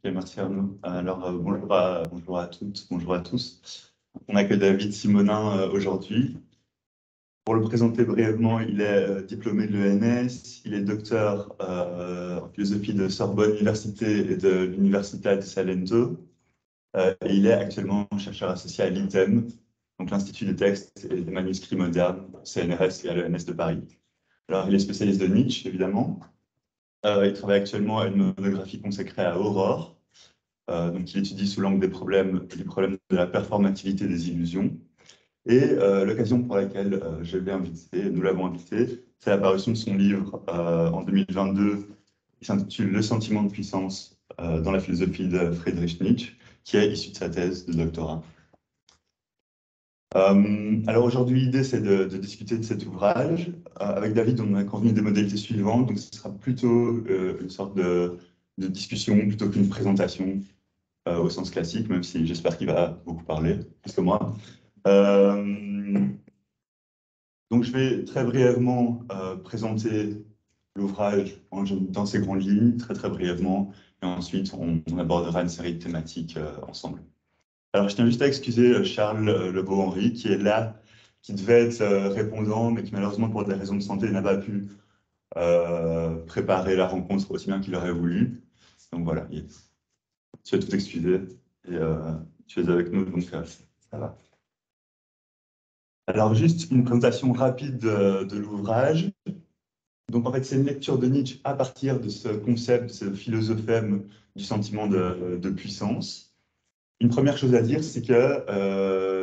Merci Arnaud. Alors, bonjour à toutes, bonjour à tous. On accueille David Simonin aujourd'hui. Pour le présenter brièvement, il est diplômé de l'ENS, il est docteur en philosophie de Sorbonne Université et de l'Università di Salento. Et il est actuellement chercheur associé à l'ITEM, donc l'Institut des textes et des manuscrits modernes, CNRS et à l'ENS de Paris. Alors, il est spécialiste de Nietzsche, évidemment. Il travaille actuellement à une monographie consacrée à Aurore. Donc, il étudie sous l'angle des problèmes de la performativité des illusions. Et l'occasion pour laquelle nous l'avons invité, c'est la parution de son livre en 2022, qui s'intitule Le sentiment de puissance dans la philosophie de Friedrich Nietzsche, qui est issu de sa thèse de doctorat. Alors aujourd'hui, l'idée, c'est de discuter de cet ouvrage. Avec David, on a convenu des modalités suivantes, donc ce sera plutôt une sorte de discussion plutôt qu'une présentation au sens classique, même si j'espère qu'il va beaucoup parler, plus que moi. Donc je vais très brièvement présenter l'ouvrage dans ses grandes lignes, très brièvement, et ensuite on abordera une série de thématiques ensemble. Alors, je tiens juste à excuser Charles Lebeau-Henry, qui est là, qui devait être répondant, mais qui malheureusement, pour des raisons de santé, n'a pas pu préparer la rencontre aussi bien qu'il aurait voulu. Donc voilà, tu es tout excusé et tu es avec nous, donc ça va. Alors, juste une présentation rapide de l'ouvrage. Donc, en fait, c'est une lecture de Nietzsche à partir de ce concept, de ce philosophème du sentiment de puissance. Une première chose à dire, c'est que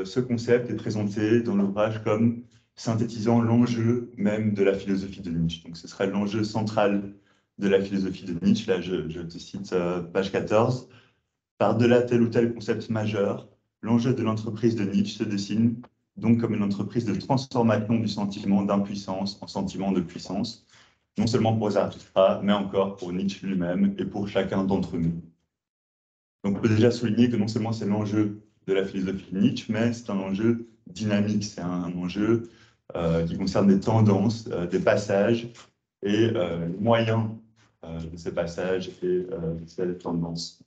ce concept est présenté dans l'ouvrage comme synthétisant l'enjeu même de la philosophie de Nietzsche. Donc ce serait l'enjeu central de la philosophie de Nietzsche. Là, je te cite page 14. Par-delà tel ou tel concept majeur, l'enjeu de l'entreprise de Nietzsche se dessine donc comme une entreprise de transformation du sentiment d'impuissance en sentiment de puissance, non seulement pour Zarathustra, mais encore pour Nietzsche lui-même et pour chacun d'entre nous. Donc, on peut déjà souligner que non seulement c'est l'enjeu de la philosophie de Nietzsche, mais c'est un enjeu dynamique, c'est un enjeu qui concerne des tendances, des passages et les moyens de ces passages et de ces tendances.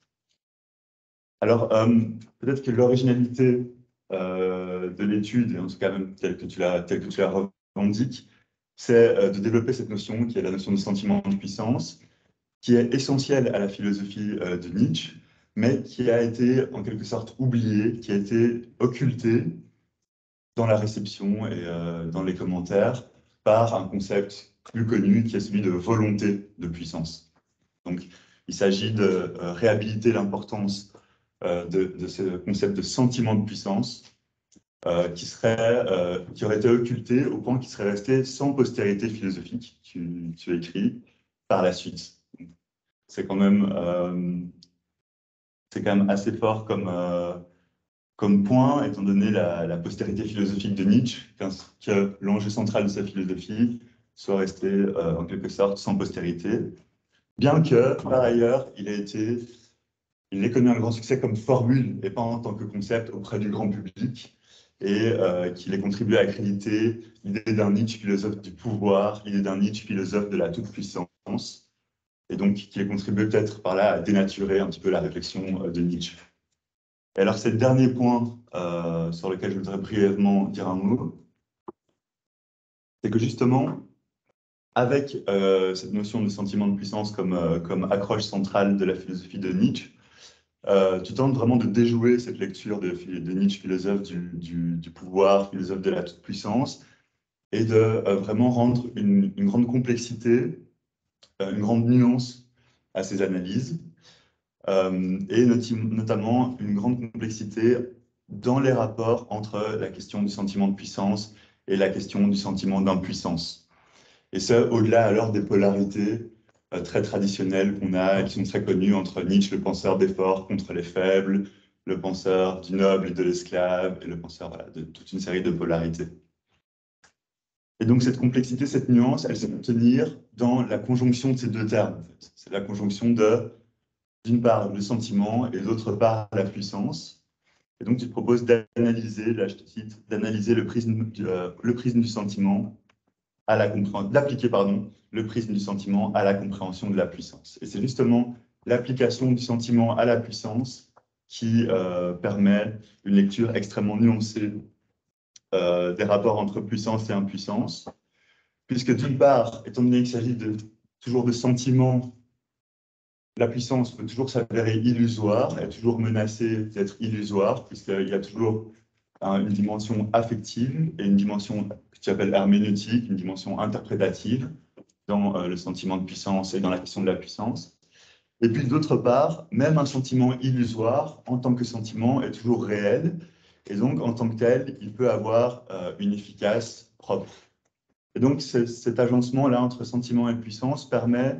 Alors, peut-être que l'originalité de l'étude, et en tout cas même telle que tu la revendiques, c'est de développer cette notion qui est la notion de sentiment de puissance, qui est essentielle à la philosophie de Nietzsche, mais qui a été en quelque sorte oublié, qui a été occulté dans la réception et dans les commentaires par un concept plus connu qui est celui de volonté de puissance. Donc, il s'agit de réhabiliter l'importance de ce concept de sentiment de puissance qui aurait été occulté au point qu'il serait resté sans postérité philosophique, tu écris, par la suite. C'est quand même assez fort comme point, étant donné la postérité philosophique de Nietzsche, que l'enjeu central de sa philosophie soit resté en quelque sorte sans postérité, bien que, par ailleurs, il ait connu un grand succès comme formule et pas en tant que concept auprès du grand public, et qu'il ait contribué à accréditer l'idée d'un Nietzsche philosophe du pouvoir, l'idée d'un Nietzsche philosophe de la toute-puissance, et donc qui ait contribué peut-être par là à dénaturer un petit peu la réflexion de Nietzsche. Et alors, c'est le dernier point sur lequel je voudrais brièvement dire un mot, c'est que justement, avec cette notion de sentiment de puissance comme accroche centrale de la philosophie de Nietzsche, tu tentes vraiment de déjouer cette lecture de Nietzsche, philosophe du pouvoir, philosophe de la toute-puissance, et de vraiment rendre une grande complexité, une grande nuance à ces analyses, et notamment une grande complexité dans les rapports entre la question du sentiment de puissance et la question du sentiment d'impuissance. Et ça, au-delà alors des polarités très traditionnelles qu'on a et qui sont très connues entre Nietzsche, le penseur des forts contre les faibles, le penseur du noble et de l'esclave, et le penseur de toute une série de polarités. Et donc cette complexité, cette nuance, elle se contenir dans la conjonction de ces deux termes. En fait. C'est la conjonction d'une part le sentiment et d'autre part la puissance. Et donc tu te proposes d'analyser, là je te cite, d'analyser le prisme du sentiment à la compréhension, d'appliquer le prisme du sentiment à la compréhension de la puissance. Et c'est justement l'application du sentiment à la puissance qui permet une lecture extrêmement nuancée des rapports entre puissance et impuissance, puisque d'une part, étant donné qu'il s'agit toujours de sentiments, la puissance peut toujours s'avérer illusoire, elle est toujours menacée d'être illusoire, puisqu'il y a toujours une dimension affective et une dimension que tu appelles herméneutique, une dimension interprétative dans le sentiment de puissance et dans la question de la puissance. Et puis d'autre part, même un sentiment illusoire, en tant que sentiment, est toujours réel, et donc en tant que tel, il peut avoir une efficace propre. Et donc cet agencement-là entre sentiment et puissance permet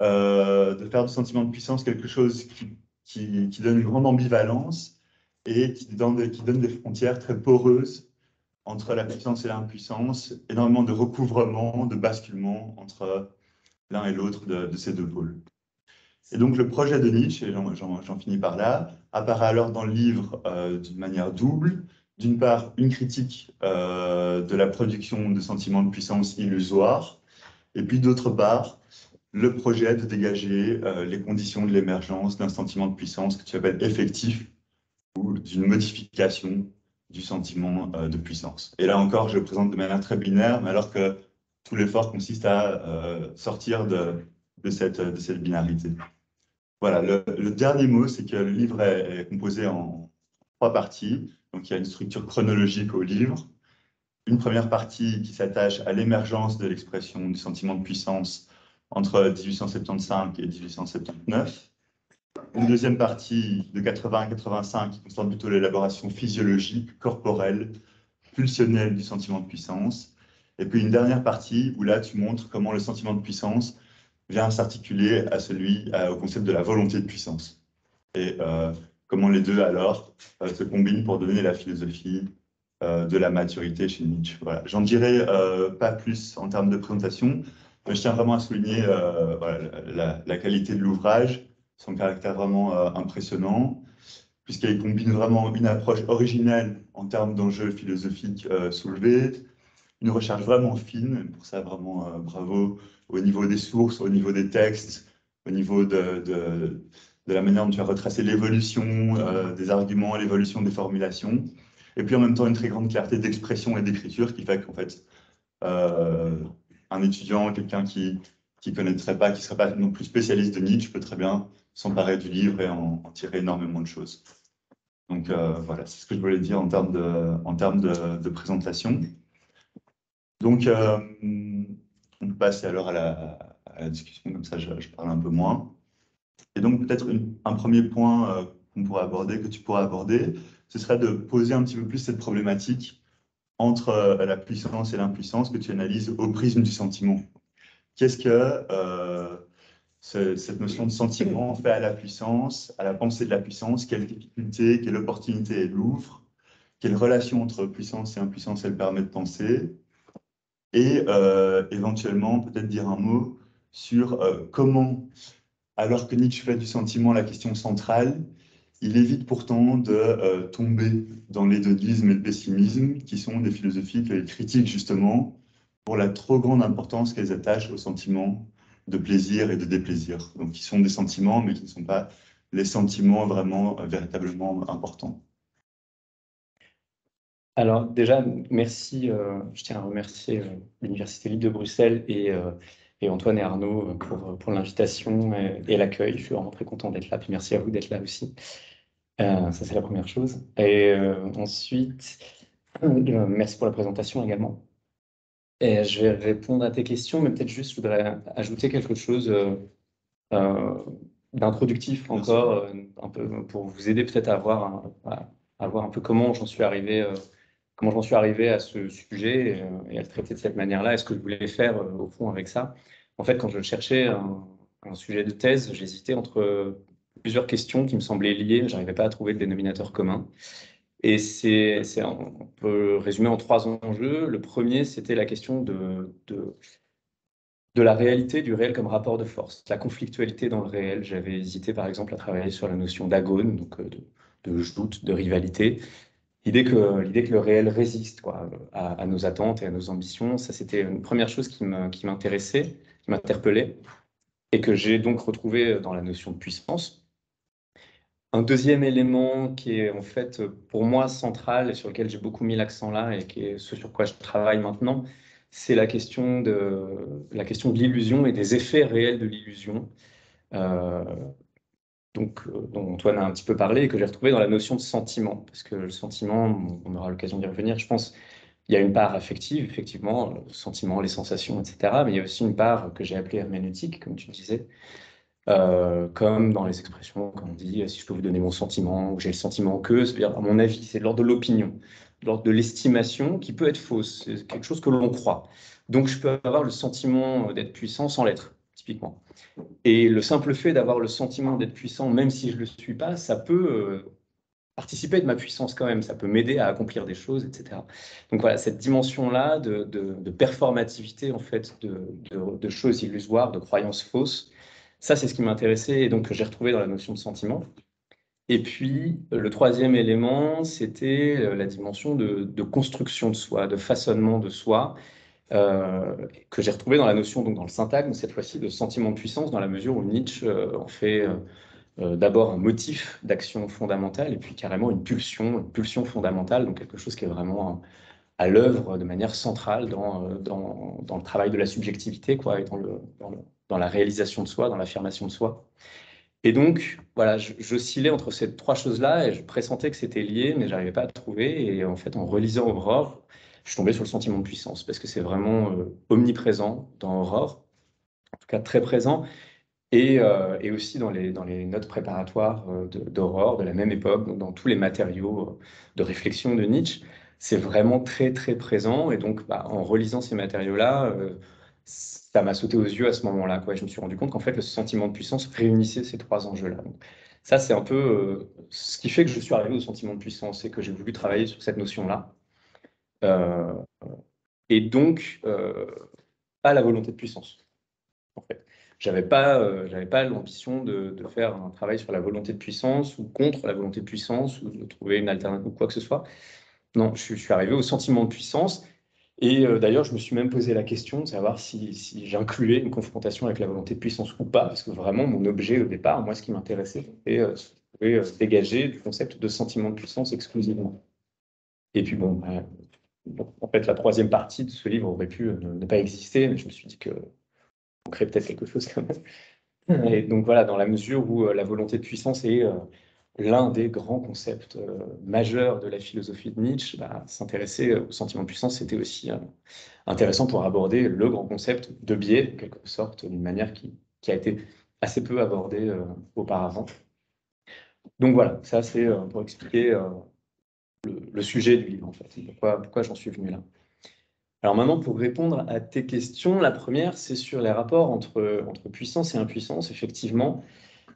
de faire du sentiment de puissance quelque chose qui donne une grande ambivalence et qui donne des frontières très poreuses entre la puissance et l'impuissance, énormément de recouvrement, de basculement entre l'un et l'autre de ces deux pôles. Et donc le projet de Nietzsche, et j'en finis par là, apparaît alors dans le livre d'une manière double. D'une part, une critique de la production de sentiments de puissance illusoires, et puis d'autre part, le projet de dégager les conditions de l'émergence d'un sentiment de puissance que tu appelles effectif ou d'une modification du sentiment de puissance. Et là encore, je le présente de manière très binaire, mais alors que tout l'effort consiste à sortir de cette binarité. Voilà, le dernier mot, c'est que le livre est composé en 3 parties. Donc il y a une structure chronologique au livre. Une première partie qui s'attache à l'émergence de l'expression du sentiment de puissance entre 1875 et 1879. Une deuxième partie de 80 à 85 qui concerne plutôt l'élaboration physiologique, corporelle, pulsionnelle du sentiment de puissance. Et puis une dernière partie où là, tu montres comment le sentiment de puissance vient s'articuler au concept de la volonté de puissance. Et comment les deux, alors, se combinent pour donner la philosophie de la maturité chez Nietzsche. Voilà. J'en dirai pas plus en termes de présentation, mais je tiens vraiment à souligner voilà, la qualité de l'ouvrage, son caractère vraiment impressionnant, puisqu'elle combine vraiment une approche originelle en termes d'enjeux philosophiques soulevés, une recherche vraiment fine, pour ça vraiment bravo, au niveau des sources, au niveau des textes, au niveau de la manière dont tu as retracé l'évolution des arguments, l'évolution des formulations, et puis en même temps une très grande clarté d'expression et d'écriture qui fait qu'en fait, un étudiant, quelqu'un qui ne connaîtrait pas, qui ne serait pas non plus spécialiste de Nietzsche, peut très bien s'emparer du livre et en tirer énormément de choses. Donc voilà, c'est ce que je voulais dire en termes de présentation. Donc, on peut passer alors à la discussion, comme ça je parle un peu moins. Et donc, peut-être un premier point qu'on pourrait aborder, que tu pourrais aborder, ce serait de poser un petit peu plus cette problématique entre la puissance et l'impuissance que tu analyses au prisme du sentiment. Qu'est-ce que cette notion de sentiment fait à la puissance, à la pensée de la puissance? Quelle difficulté, quelle opportunité elle ouvre? Quelle relation entre puissance et impuissance elle permet de penser? Et éventuellement, peut-être dire un mot sur comment, alors que Nietzsche fait du sentiment la question centrale, il évite pourtant de tomber dans l'hédonisme et le pessimisme, qui sont des philosophies qu'il critique justement pour la trop grande importance qu'elles attachent aux sentiments de plaisir et de déplaisir. Donc, qui sont des sentiments, mais qui ne sont pas les sentiments vraiment, véritablement importants. Alors déjà, merci. Je tiens à remercier l'Université libre de Bruxelles et Antoine et Arnaud pour l'invitation et l'accueil. Je suis vraiment très content d'être là. Puis merci à vous d'être là aussi. Ça, c'est la première chose. Et ensuite, merci pour la présentation également. Et je vais répondre à tes questions, mais peut-être juste, je voudrais ajouter quelque chose d'introductif encore, un peu pour vous aider peut-être à voir un peu comment j'en suis arrivé à ce sujet et à le traiter de cette manière-là, et ce que je voulais faire au fond avec ça. En fait, quand je cherchais un sujet de thèse, j'hésitais entre plusieurs questions qui me semblaient liées, mais je n'arrivais pas à trouver de dénominateur commun. Et on peut résumer en 3 enjeux. Le premier, c'était la question de la réalité, du réel comme rapport de force, la conflictualité dans le réel. J'avais hésité par exemple à travailler sur la notion d'agone, donc de joute, de rivalité. L'idée que le réel résiste quoi, à nos attentes et à nos ambitions, ça c'était une première chose qui m'intéressait, qui m'interpellait. et que j'ai donc retrouvé dans la notion de puissance. Un deuxième élément qui est en fait pour moi central et sur lequel j'ai beaucoup mis l'accent là et qui est ce sur quoi je travaille maintenant, c'est la question de l'illusion et des effets réels de l'illusion, euh, dont Antoine a un petit peu parlé et que j'ai retrouvé dans la notion de sentiment. Parce que le sentiment, on aura l'occasion d'y revenir, je pense, il y a une part affective, effectivement, le sentiment, les sensations, etc. Mais il y a aussi une part que j'ai appelée herméneutique, comme tu disais. Comme dans les expressions, quand on dit si je peux vous donner mon sentiment, ou j'ai le sentiment que, c'est-à-dire, à mon avis, c'est de l'ordre de l'opinion, de l'ordre de l'estimation qui peut être fausse, c'est quelque chose que l'on croit. Donc je peux avoir le sentiment d'être puissant sans l'être, typiquement. Et le simple fait d'avoir le sentiment d'être puissant, même si je ne le suis pas, ça peut participer de ma puissance quand même, ça peut m'aider à accomplir des choses, etc. Donc voilà, cette dimension-là de performativité, en fait, de choses illusoires, de croyances fausses, ça, c'est ce qui m'intéressait et donc que j'ai retrouvé dans la notion de sentiment. Et puis, le troisième élément, c'était la dimension de construction de soi, de façonnement de soi, que j'ai retrouvé dans la notion, donc dans le syntagme, cette fois-ci, de sentiment de puissance, dans la mesure où Nietzsche en fait d'abord un motif d'action fondamentale et puis carrément une pulsion fondamentale, donc quelque chose qui est vraiment à l'œuvre de manière centrale dans le travail de la subjectivité, quoi, et dans la réalisation de soi, dans l'affirmation de soi. Et donc, voilà, j'oscillais entre ces trois choses-là et je pressentais que c'était lié, mais je n'arrivais pas à trouver. Et en fait, en relisant Aurore, je suis tombé sur le sentiment de puissance parce que c'est vraiment omniprésent dans Aurore, en tout cas très présent, et aussi dans les notes préparatoires d'Aurore de la même époque, donc dans tous les matériaux de réflexion de Nietzsche. C'est vraiment très, très présent. Et donc, bah, en relisant ces matériaux-là, ça m'a sauté aux yeux à ce moment-là, quoi. Et je me suis rendu compte qu'en fait, le sentiment de puissance réunissait ces trois enjeux-là. Donc, ça, c'est un peu ce qui fait que je suis arrivé au sentiment de puissance et que j'ai voulu travailler sur cette notion-là. Euh, et donc, pas la volonté de puissance, en fait. J'avais pas l'ambition de faire un travail sur la volonté de puissance ou contre la volonté de puissance ou de trouver une alternative ou quoi que ce soit. Non, je suis arrivé au sentiment de puissance et d'ailleurs, je me suis même posé la question de savoir si j'incluais une confrontation avec la volonté de puissance ou pas, parce que vraiment, mon objet au départ, moi, ce qui m'intéressait, c'était dégager du concept de sentiment de puissance exclusivement. Et puis bon, en fait, la troisième partie de ce livre aurait pu ne pas exister, mais je me suis dit que manquerait peut-être quelque chose quand même. Et donc voilà, dans la mesure où la volonté de puissance est l'un des grands concepts majeurs de la philosophie de Nietzsche, bah, s'intéresser au sentiment de puissance, c'était aussi intéressant pour aborder le grand concept de biais, en quelque sorte, d'une manière qui a été assez peu abordée auparavant. Donc voilà, ça c'est pour expliquer le sujet du livre, en fait, pourquoi j'en suis venu là. Alors maintenant, pour répondre à tes questions, la première, c'est sur les rapports entre puissance et impuissance. Effectivement,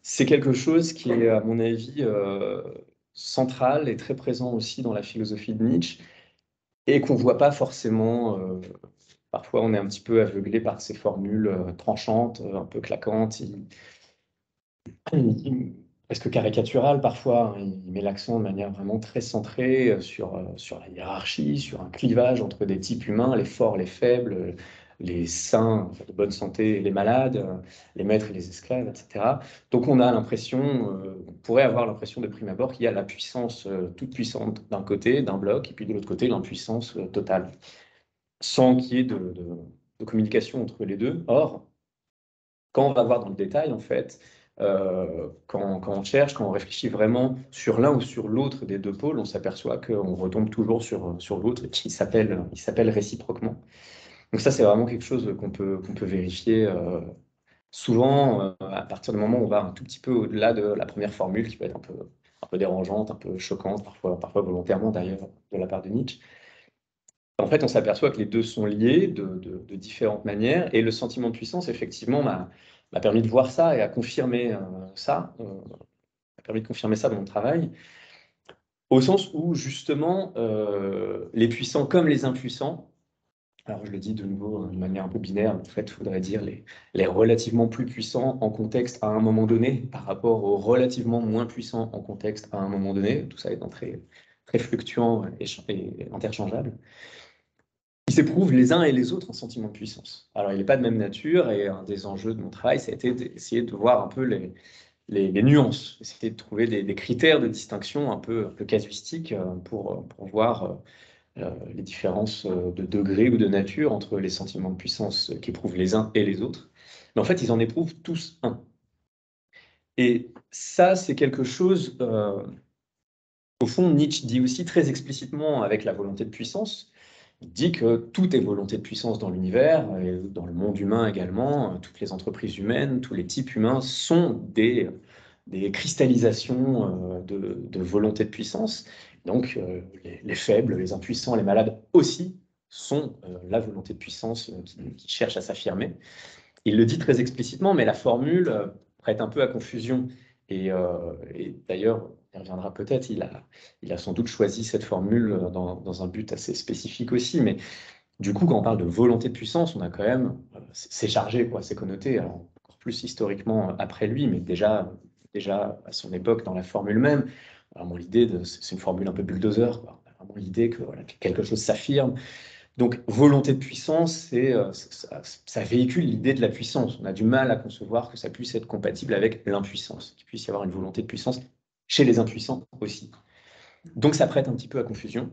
c'est quelque chose qui est, à mon avis, central et très présent aussi dans la philosophie de Nietzsche et qu'on ne voit pas forcément. Parfois, on est un petit peu aveuglé par ces formules tranchantes, un peu claquantes. Presque caricatural parfois, hein. Il met l'accent de manière vraiment très centrée sur la hiérarchie, sur un clivage entre des types humains, les forts, les faibles, les sains, de bonne santé et les malades, les maîtres et les esclaves, etc. Donc on a l'impression, on pourrait avoir l'impression de prime abord qu'il y a la puissance toute puissante d'un côté, d'un bloc, et puis de l'autre côté, l'impuissance totale, sans qu'il y ait de communication entre les deux. Or, quand on va voir dans le détail, en fait, quand on cherche, quand on réfléchit vraiment sur l'un ou sur l'autre des deux pôles, on s'aperçoit qu'on retombe toujours sur l'autre qui il s'appelle réciproquement. Donc ça, c'est vraiment quelque chose qu'on peut vérifier souvent à partir du moment où on va un tout petit peu au-delà de la première formule qui peut être un peu dérangeante, un peu choquante, parfois volontairement d'ailleurs de la part de Nietzsche. En fait, on s'aperçoit que les deux sont liés de différentes manières et le sentiment de puissance, effectivement, m'a permis de voir ça et a confirmé ça, a permis de confirmer ça dans mon travail, au sens où, justement, les puissants comme les impuissants, alors je le dis de nouveau de manière un peu binaire, en fait, il faudrait dire les relativement plus puissants en contexte à un moment donné par rapport aux relativement moins puissants en contexte à un moment donné, tout ça étant très, très fluctuant et interchangeable. Ils s'éprouvent les uns et les autres un sentiment de puissance. Alors, il n'est pas de même nature, et un des enjeux de mon travail, ça a été d'essayer de voir un peu les nuances, essayer de trouver des critères de distinction un peu casuistiques pour voir les différences de degré ou de nature entre les sentiments de puissance qu'éprouvent les uns et les autres. Mais en fait, ils en éprouvent tous un. Et ça, c'est quelque chose, au fond, Nietzsche dit aussi très explicitement avec la volonté de puissance. Il dit que tout est volonté de puissance dans l'univers, et dans le monde humain également. Toutes les entreprises humaines, tous les types humains sont des cristallisations de volonté de puissance. Donc, les faibles, les impuissants, les malades aussi sont la volonté de puissance qui cherche à s'affirmer. Il le dit très explicitement, mais la formule prête un peu à confusion. Et d'ailleurs, on y reviendra peut-être, il a sans doute choisi cette formule dans un but assez spécifique aussi. Mais du coup, quand on parle de volonté de puissance, on a quand même, c'est chargé, quoi, c'est connoté, alors, encore plus historiquement après lui, mais déjà à son époque, dans la formule même. Vraiment, l'idée, c'est une formule un peu bulldozer, quoi. Vraiment l'idée que, voilà, que quelque chose s'affirme. Donc, volonté de puissance, ça véhicule l'idée de la puissance. On a du mal à concevoir que ça puisse être compatible avec l'impuissance, qu'il puisse y avoir une volonté de puissance chez les impuissants aussi. Donc, ça prête un petit peu à confusion.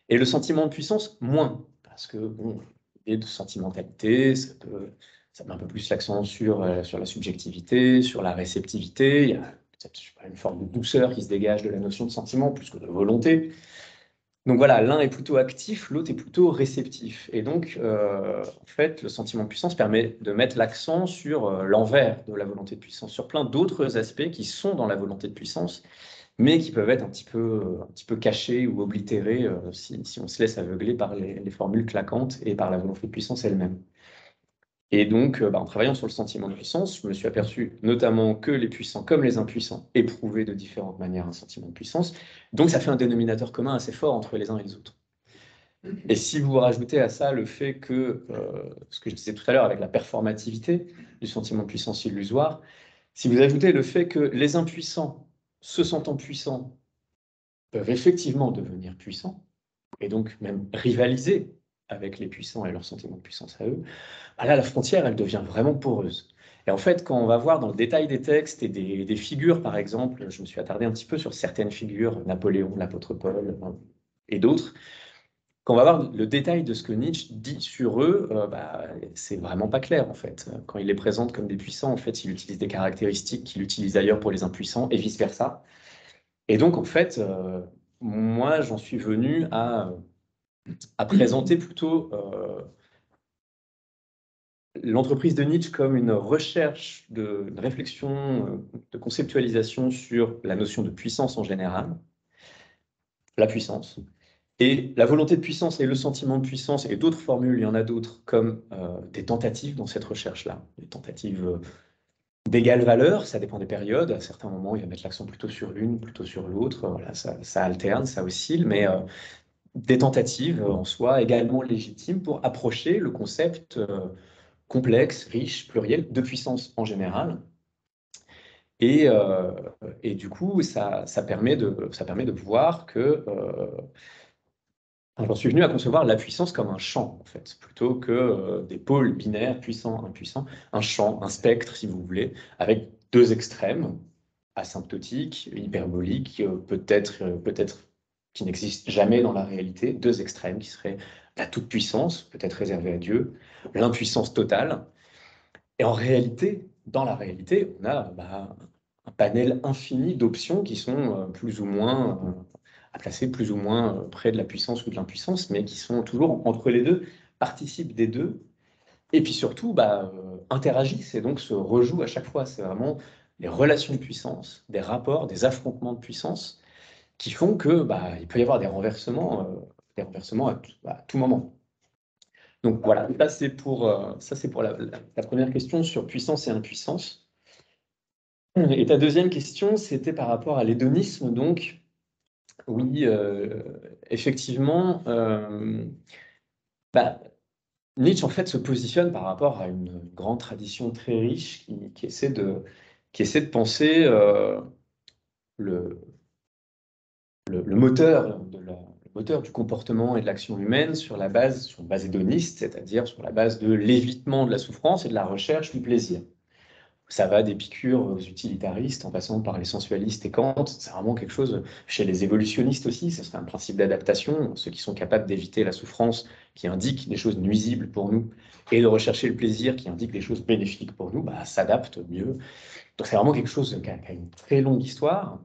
Et le sentiment de puissance, moins, parce que, bon, l'idée de sentimentalité, ça met un peu plus l'accent sur la subjectivité, sur la réceptivité. Il y a peut-être, je sais pas, une forme de douceur qui se dégage de la notion de sentiment plus que de volonté. Donc voilà, l'un est plutôt actif, l'autre est plutôt réceptif. Et donc, en fait, le sentiment de puissance permet de mettre l'accent sur l'envers de la volonté de puissance, sur plein d'autres aspects qui sont dans la volonté de puissance, mais qui peuvent être un petit peu cachés ou oblitérés si on se laisse aveugler par les formules claquantes et par la volonté de puissance elle-même. Et donc, en travaillant sur le sentiment de puissance, je me suis aperçu notamment que les puissants comme les impuissants éprouvaient de différentes manières un sentiment de puissance. Donc, ça fait un dénominateur commun assez fort entre les uns et les autres. Et si vous rajoutez à ça le fait que, ce que je disais tout à l'heure avec la performativité du sentiment de puissance illusoire, si vous ajoutez le fait que les impuissants, se sentant puissants, peuvent effectivement devenir puissants, et donc même rivaliser avec les puissants et leur sentiment de puissance à eux, là, la frontière, elle devient vraiment poreuse. Et en fait, quand on va voir dans le détail des textes et des figures, par exemple, je me suis attardé un petit peu sur certaines figures, Napoléon, l'apôtre Paul et d'autres. Quand on va voir le détail de ce que Nietzsche dit sur eux, c'est vraiment pas clair, en fait. Quand il les présente comme des puissants, en fait, il utilise des caractéristiques qu'il utilise ailleurs pour les impuissants et vice-versa. Et donc, en fait, moi, j'en suis venu à présenter plutôt l'entreprise de Nietzsche comme une recherche de réflexion, de conceptualisation sur la notion de puissance en général, la puissance, et la volonté de puissance et le sentiment de puissance, et d'autres formules, il y en a d'autres, comme des tentatives dans cette recherche-là, des tentatives d'égale valeur, ça dépend des périodes, à certains moments, il va mettre l'accent plutôt sur l'une, plutôt sur l'autre, voilà, ça alterne, ça oscille, mais des tentatives en soi également légitimes pour approcher le concept complexe, riche, pluriel, de puissance en général. Et du coup, ça permet de voir que j'en suis venu à concevoir la puissance comme un champ, en fait, plutôt que des pôles binaires, puissants, impuissants, un champ, un spectre, si vous voulez, avec deux extrêmes, asymptotiques, hyperboliques, peut-être qui n'existent jamais dans la réalité, deux extrêmes qui seraient la toute-puissance, peut-être réservée à Dieu, l'impuissance totale. Et en réalité, dans la réalité, on a un panel infini d'options qui sont plus ou moins à placer plus ou moins près de la puissance ou de l'impuissance, mais qui sont toujours entre les deux, participent des deux, et puis surtout interagissent et donc se rejouent à chaque fois. C'est vraiment les relations de puissance, des rapports, des affrontements de puissance qui font que il peut y avoir des renversements à tout moment. Donc voilà, ça c'est pour la première question sur puissance et impuissance. Et ta deuxième question, c'était par rapport à l'hédonisme. Donc oui, effectivement, Nietzsche en fait se positionne par rapport à une grande tradition très riche qui essaie de penser le moteur moteur du comportement et de l'action humaine sur une base hédoniste, c'est-à-dire sur la base de l'évitement de la souffrance et de la recherche du plaisir. Ça va d'Épicure aux utilitaristes, en passant par les sensualistes et Kant. C'est vraiment quelque chose, chez les évolutionnistes aussi, ça serait un principe d'adaptation, ceux qui sont capables d'éviter la souffrance, qui indiquent des choses nuisibles pour nous, et de rechercher le plaisir, qui indique des choses bénéfiques pour nous, s'adaptent mieux. Donc c'est vraiment quelque chose qui a une très longue histoire.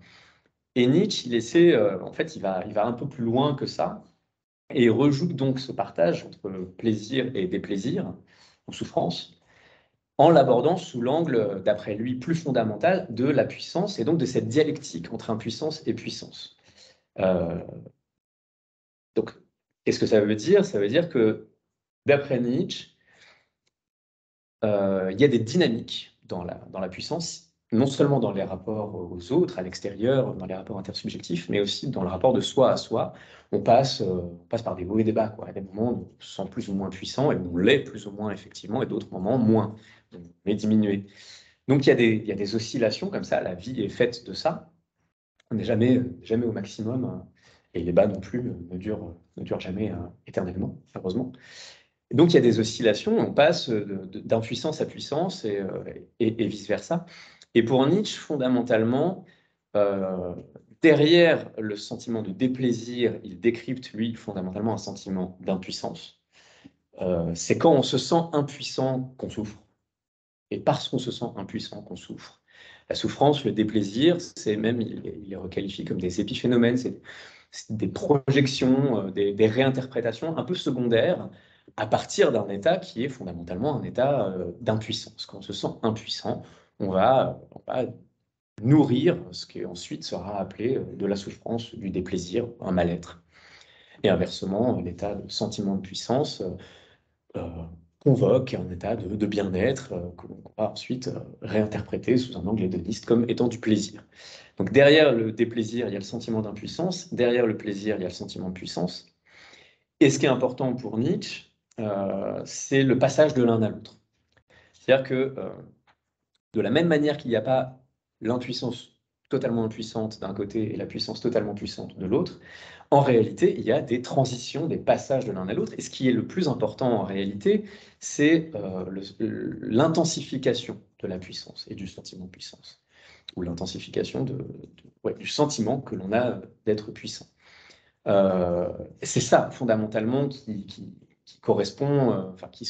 Et Nietzsche, en fait, il va un peu plus loin que ça, et il rejoue donc ce partage entre plaisir et déplaisir, ou souffrance, en l'abordant sous l'angle, d'après lui, plus fondamental de la puissance et donc de cette dialectique entre impuissance et puissance. Euh, donc, qu'est-ce que ça veut dire? Ça veut dire que, d'après Nietzsche, il y a des dynamiques dans la puissance, non seulement dans les rapports aux autres, à l'extérieur, dans les rapports intersubjectifs, mais aussi dans le rapport de soi à soi. On passe par des hauts et des bas, quoi. À des moments où on se sent plus ou moins puissant, et on l'est plus ou moins, effectivement, et d'autres moments moins, mais diminué. Donc il y a des oscillations comme ça, la vie est faite de ça. On n'est jamais au maximum, et les bas non plus ne durent jamais éternellement, heureusement. Et donc il y a des oscillations, on passe d'impuissance à puissance et vice-versa. Et pour Nietzsche, fondamentalement, euh, derrière le sentiment de déplaisir, il décrypte, lui, fondamentalement un sentiment d'impuissance. C'est quand on se sent impuissant qu'on souffre. Et parce qu'on se sent impuissant qu'on souffre. La souffrance, le déplaisir, c'est même, il les requalifie comme des épiphénomènes, c'est des projections, des réinterprétations un peu secondaires à partir d'un état qui est fondamentalement un état d'impuissance. Quand on se sent impuissant, on va nourrir ce qui ensuite sera appelé de la souffrance, du déplaisir, un mal-être. Et inversement, l'état de sentiment de puissance euh, convoque un état de bien-être que l'on va ensuite réinterpréter sous un angle hédoniste comme étant du plaisir. Donc derrière le déplaisir, il y a le sentiment d'impuissance, derrière le plaisir, il y a le sentiment de puissance. Et ce qui est important pour Nietzsche, c'est le passage de l'un à l'autre. C'est-à-dire que de la même manière qu'il n'y a pas l'impuissance totalement impuissante d'un côté et la puissance totalement puissante de l'autre, en réalité, il y a des transitions, des passages de l'un à l'autre. Et ce qui est le plus important en réalité, c'est l'intensification de la puissance et du sentiment de puissance, ou l'intensification du sentiment que l'on a d'être puissant. C'est ça, fondamentalement, qui correspond, qui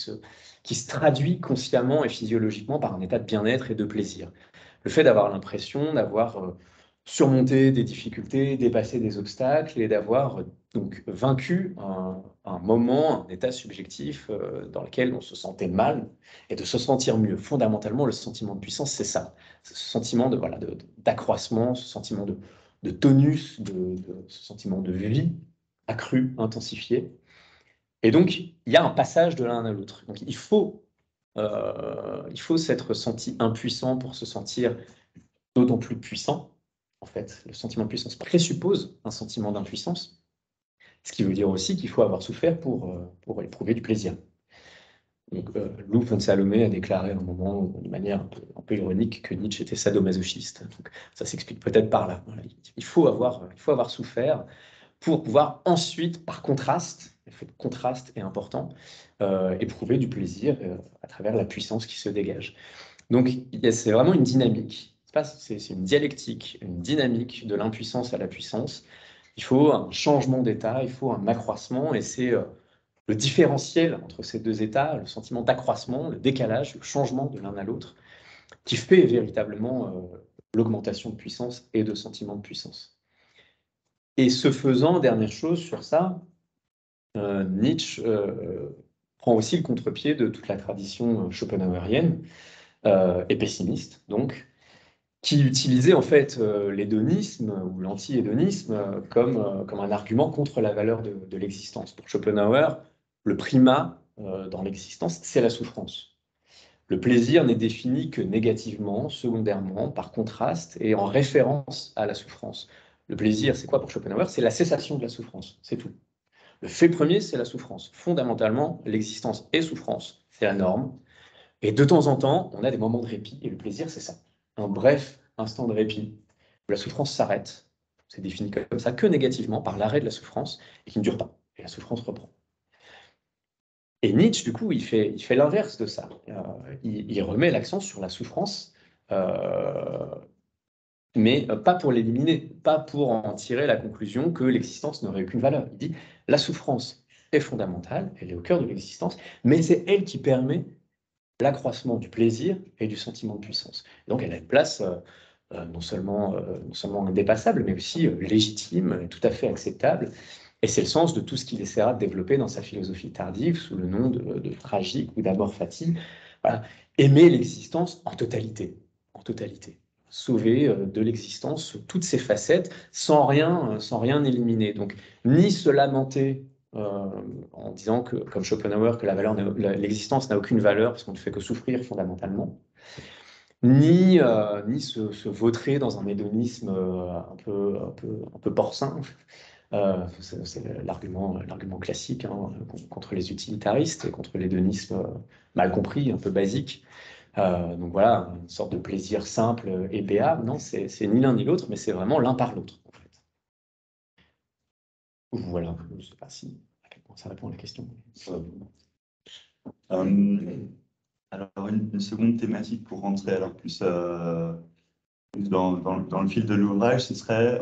se traduit consciemment et physiologiquement par un état de bien-être et de plaisir. Le fait d'avoir l'impression d'avoir surmonté des difficultés, dépassé des obstacles et d'avoir donc vaincu un moment, un état subjectif dans lequel on se sentait mal et de se sentir mieux. Fondamentalement, le sentiment de puissance, c'est ça. Ce sentiment d'accroissement, ce sentiment de tonus, ce sentiment de vie accru, intensifié. Et donc, il y a un passage de l'un à l'autre. Donc, il faut s'être senti impuissant pour se sentir d'autant plus puissant. En fait, le sentiment de puissance présuppose un sentiment d'impuissance, ce qui veut dire aussi qu'il faut avoir souffert pour éprouver du plaisir. Donc, Lou von Salomé a déclaré à un moment, de manière un peu ironique, que Nietzsche était sadomasochiste. Donc, ça s'explique peut-être par là. Voilà. Il faut avoir souffert pour pouvoir ensuite, par contraste, le fait de contraste est important, éprouver du plaisir à travers la puissance qui se dégage. Donc, c'est vraiment une dynamique. C'est une dialectique, une dynamique de l'impuissance à la puissance. Il faut un changement d'état, il faut un accroissement, et c'est le différentiel entre ces deux états, le sentiment d'accroissement, le décalage, le changement de l'un à l'autre, qui fait véritablement l'augmentation de puissance et de sentiment de puissance. Et ce faisant, dernière chose sur ça, Nietzsche prend aussi le contre-pied de toute la tradition schopenhauerienne et pessimiste, donc, qui utilisait en fait l'hédonisme ou l'anti-hédonisme comme un argument contre la valeur de l'existence. Pour Schopenhauer, le primat dans l'existence, c'est la souffrance. Le plaisir n'est défini que négativement, secondairement, par contraste et en référence à la souffrance. Le plaisir, c'est quoi pour Schopenhauer? C'est la cessation de la souffrance, c'est tout. Le fait premier, c'est la souffrance. Fondamentalement, l'existence est souffrance, c'est la norme. Et de temps en temps, on a des moments de répit, et le plaisir, c'est ça. Un bref instant de répit, où la souffrance s'arrête, c'est défini comme ça, que négativement par l'arrêt de la souffrance et qui ne dure pas. Et la souffrance reprend. Et Nietzsche, du coup, il fait l'inverse de ça. Il remet l'accent sur la souffrance, mais pas pour l'éliminer, pas pour en tirer la conclusion que l'existence n'aurait aucune valeur. Il dit la souffrance est fondamentale, elle est au cœur de l'existence, mais c'est elle qui permet l'accroissement du plaisir et du sentiment de puissance. Et donc elle a une place non seulement indépassable, mais aussi légitime, tout à fait acceptable. Et c'est le sens de tout ce qu'il essaiera de développer dans sa philosophie tardive sous le nom de tragique ou d'amor fati. Voilà. Aimer l'existence en totalité, sauver de l'existence sous toutes ses facettes, sans rien éliminer. Donc, ni se lamenter en disant que, comme Schopenhauer, que l'existence n'a aucune valeur parce qu'on ne fait que souffrir fondamentalement, ni se vautrer dans un hédonisme un peu porcin. C'est l'argument classique contre les utilitaristes et contre l'hédonisme mal compris, un peu basique. Donc voilà, une sorte de plaisir simple et béat. Non, c'est ni l'un ni l'autre, mais c'est vraiment l'un par l'autre, en fait. Voilà, je ne sais pas si à quel point ça répond à la question. Alors, une seconde thématique pour rentrer alors plus dans le fil de l'ouvrage, ce serait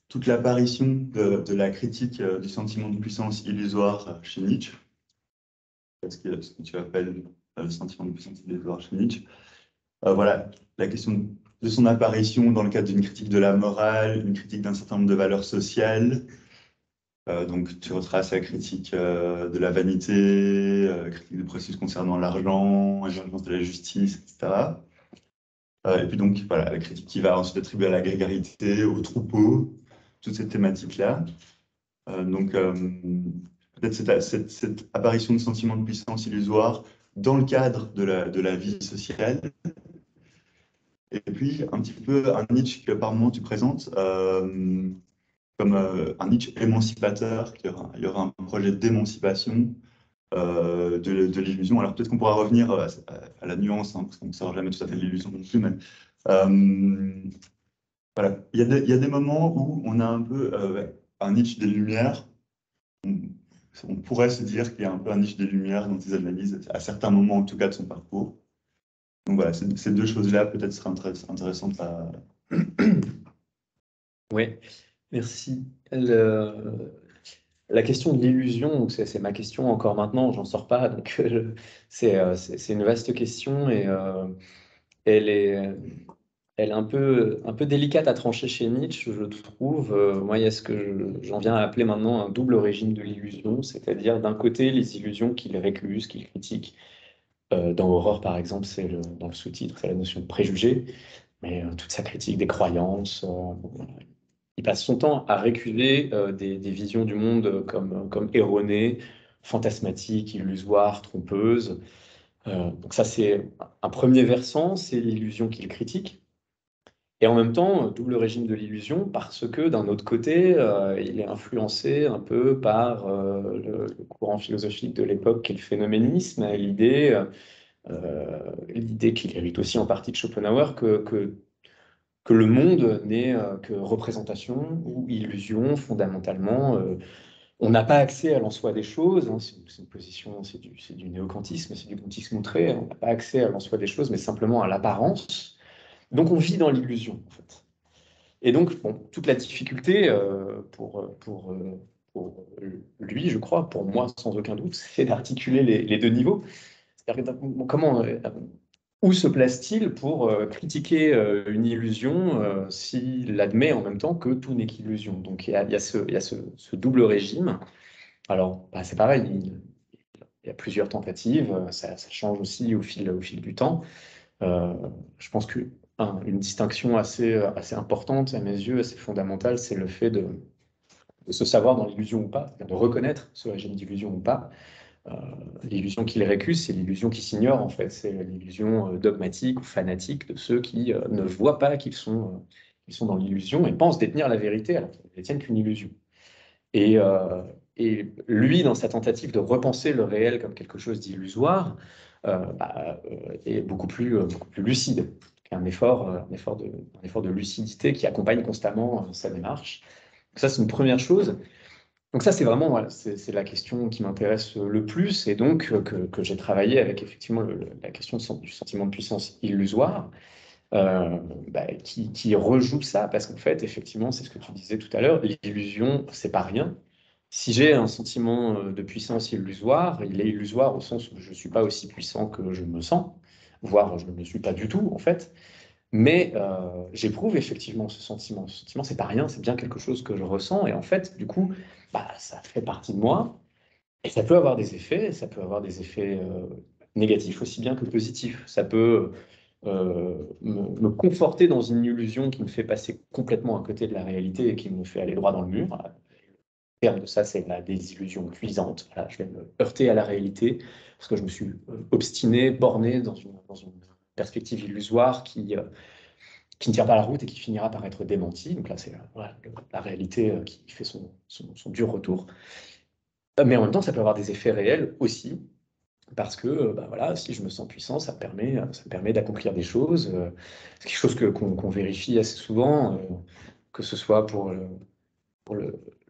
toute l'apparition de la critique du sentiment de puissance illusoire chez Nietzsche, ce que tu appelles le sentiment de puissance illusoire chez Nietzsche. Voilà, la question de son apparition dans le cadre d'une critique de la morale, une critique d'un certain nombre de valeurs sociales. Donc, tu retraces la critique de la vanité, critique des processus concernant l'argent, l'émergence de la justice, etc. Et puis donc, voilà, la critique qui va ensuite attribuer à la grégarité, au troupeau, toute cette thématique-là. Donc, peut-être cette apparition de sentiment de puissance illusoire dans le cadre de la vie sociale. Et puis, un petit peu un Nietzsche que par moment tu présentes comme un Nietzsche émancipateur, il y aura un projet d'émancipation de l'illusion. Alors peut-être qu'on pourra revenir à la nuance, parce qu'on ne sort jamais tout à fait de l'illusion non plus, mais voilà. Il y a des moments où on a un peu un Nietzsche des Lumières. On pourrait se dire qu'il y a un peu un Nietzsche des Lumières dans ses analyses, à certains moments en tout cas de son parcours. Donc voilà, ces deux choses-là peut-être seraient intéressantes à... Oui, merci. La question de l'illusion, c'est ma question encore maintenant, j'en sors pas, donc c'est une vaste question et elle est un peu délicate à trancher chez Nietzsche, je trouve. Moi, il y a ce que j'en viens à appeler maintenant un double régime de l'illusion, c'est-à-dire d'un côté les illusions qu'il récuse, qu'il critique. Dans Aurore, par exemple, dans le sous-titre, c'est la notion de préjugé, mais toute sa critique des croyances. Il passe son temps à récuser des visions du monde comme erronées, fantasmatiques, illusoires, trompeuses. Donc ça, c'est un premier versant, c'est l'illusion qu'il critique. Et en même temps, double régime de l'illusion, parce que d'un autre côté, il est influencé un peu par le courant philosophique de l'époque, qui est le phénoménisme, l'idée qu'il hérite aussi en partie de Schopenhauer, que le monde n'est que représentation ou illusion, fondamentalement. On n'a pas accès à l'en soi des choses, hein, c'est une position, c'est du néo-kantisme, c'est du kantisme outré, on n'a pas accès à l'en soi des choses, mais simplement à l'apparence. Donc on vit dans l'illusion, en fait. Et donc, bon, toute la difficulté pour lui, je crois, pour moi sans aucun doute, c'est d'articuler les deux niveaux. C'est-à-dire comment, où se place-t-il pour critiquer une illusion s'il admet en même temps que tout n'est qu'illusion? Donc il y a ce double régime. Alors, bah, c'est pareil, il y a plusieurs tentatives, ça change aussi au fil du temps. Je pense qu'une distinction assez importante à mes yeux, assez fondamentale, c'est le fait de se savoir dans l'illusion ou pas, de reconnaître ce régime d'illusion ou pas. L'illusion qu'il récuse, c'est l'illusion qui s'ignore, en fait. C'est l'illusion dogmatique ou fanatique de ceux qui ne voient pas qu'ils sont dans l'illusion et pensent détenir la vérité alors qu'ils ne détiennent qu'une illusion. Et lui, dans sa tentative de repenser le réel comme quelque chose d'illusoire, est beaucoup plus lucide, un effort de lucidité qui accompagne constamment sa démarche. Donc ça, c'est une première chose. Donc ça, c'est vraiment voilà, c'est la question qui m'intéresse le plus et donc que j'ai travaillé avec effectivement la question du sentiment de puissance illusoire qui rejoue ça parce qu'en fait, effectivement, c'est ce que tu disais tout à l'heure, l'illusion, c'est pas rien. Si j'ai un sentiment de puissance illusoire, il est illusoire au sens où je ne suis pas aussi puissant que je me sens, voire je ne le suis pas du tout en fait. Mais j'éprouve effectivement ce sentiment. Ce sentiment, c'est pas rien, c'est bien quelque chose que je ressens. Et en fait, du coup, ça fait partie de moi. Et ça peut avoir des effets. Ça peut avoir des effets négatifs aussi bien que positifs. Ça peut me conforter dans une illusion qui me fait passer complètement à côté de la réalité et qui me fait aller droit dans le mur. Le terme de ça, c'est la désillusion cuisante. Voilà, je vais me heurter à la réalité parce que je me suis obstiné, borné dans une perspective illusoire qui ne tient pas la route et qui finira par être démenti. Donc là, c'est voilà, la réalité qui fait son dur retour. Mais en même temps, ça peut avoir des effets réels aussi, parce que voilà, si je me sens puissant, ça me permet d'accomplir des choses. C'est quelque chose qu'on vérifie assez souvent, que ce soit pour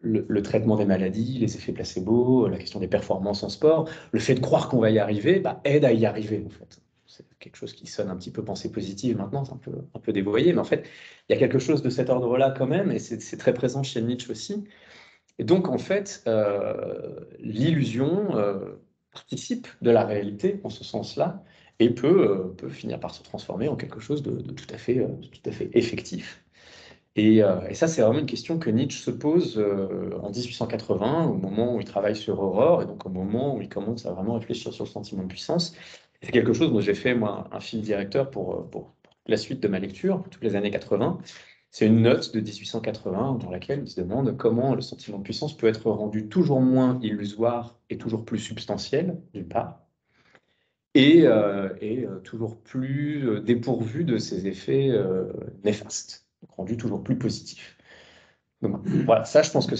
le traitement des maladies, les effets placebo, la question des performances en sport. Le fait de croire qu'on va y arriver aide à y arriver, en fait. C'est quelque chose qui sonne un petit peu pensée positive maintenant, c'est un peu dévoyé, mais en fait, il y a quelque chose de cet ordre-là quand même, et c'est très présent chez Nietzsche aussi. Et donc, en fait, l'illusion participe de la réalité en ce sens-là, et peut finir par se transformer en quelque chose de tout à fait effectif. Et ça, c'est vraiment une question que Nietzsche se pose en 1880, au moment où il travaille sur Aurore, et donc au moment où il commence à vraiment réfléchir sur le sentiment de puissance. Et c'est quelque chose dont j'ai fait, moi, un fil directeur pour la suite de ma lecture, toutes les années 80. C'est une note de 1880 dans laquelle il se demande comment le sentiment de puissance peut être rendu toujours moins illusoire et toujours plus substantiel, d'une part, et toujours plus dépourvu de ses effets néfastes, donc rendu toujours plus positif. Donc voilà, ça, je pense que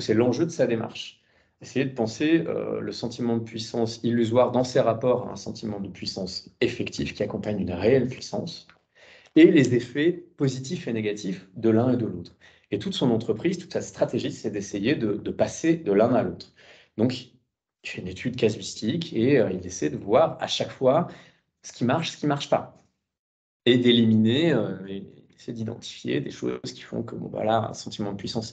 c'est l'enjeu de sa démarche. Essayer de penser le sentiment de puissance illusoire dans ses rapports à un sentiment de puissance effectif qui accompagne une réelle puissance, et les effets positifs et négatifs de l'un et de l'autre. Et toute son entreprise, toute sa stratégie, c'est d'essayer de passer de l'un à l'autre. Donc, il fait une étude casuistique et il essaie de voir à chaque fois ce qui marche pas, et d'éliminer, il essaie d'identifier des choses qui font que bon, voilà, un sentiment de puissance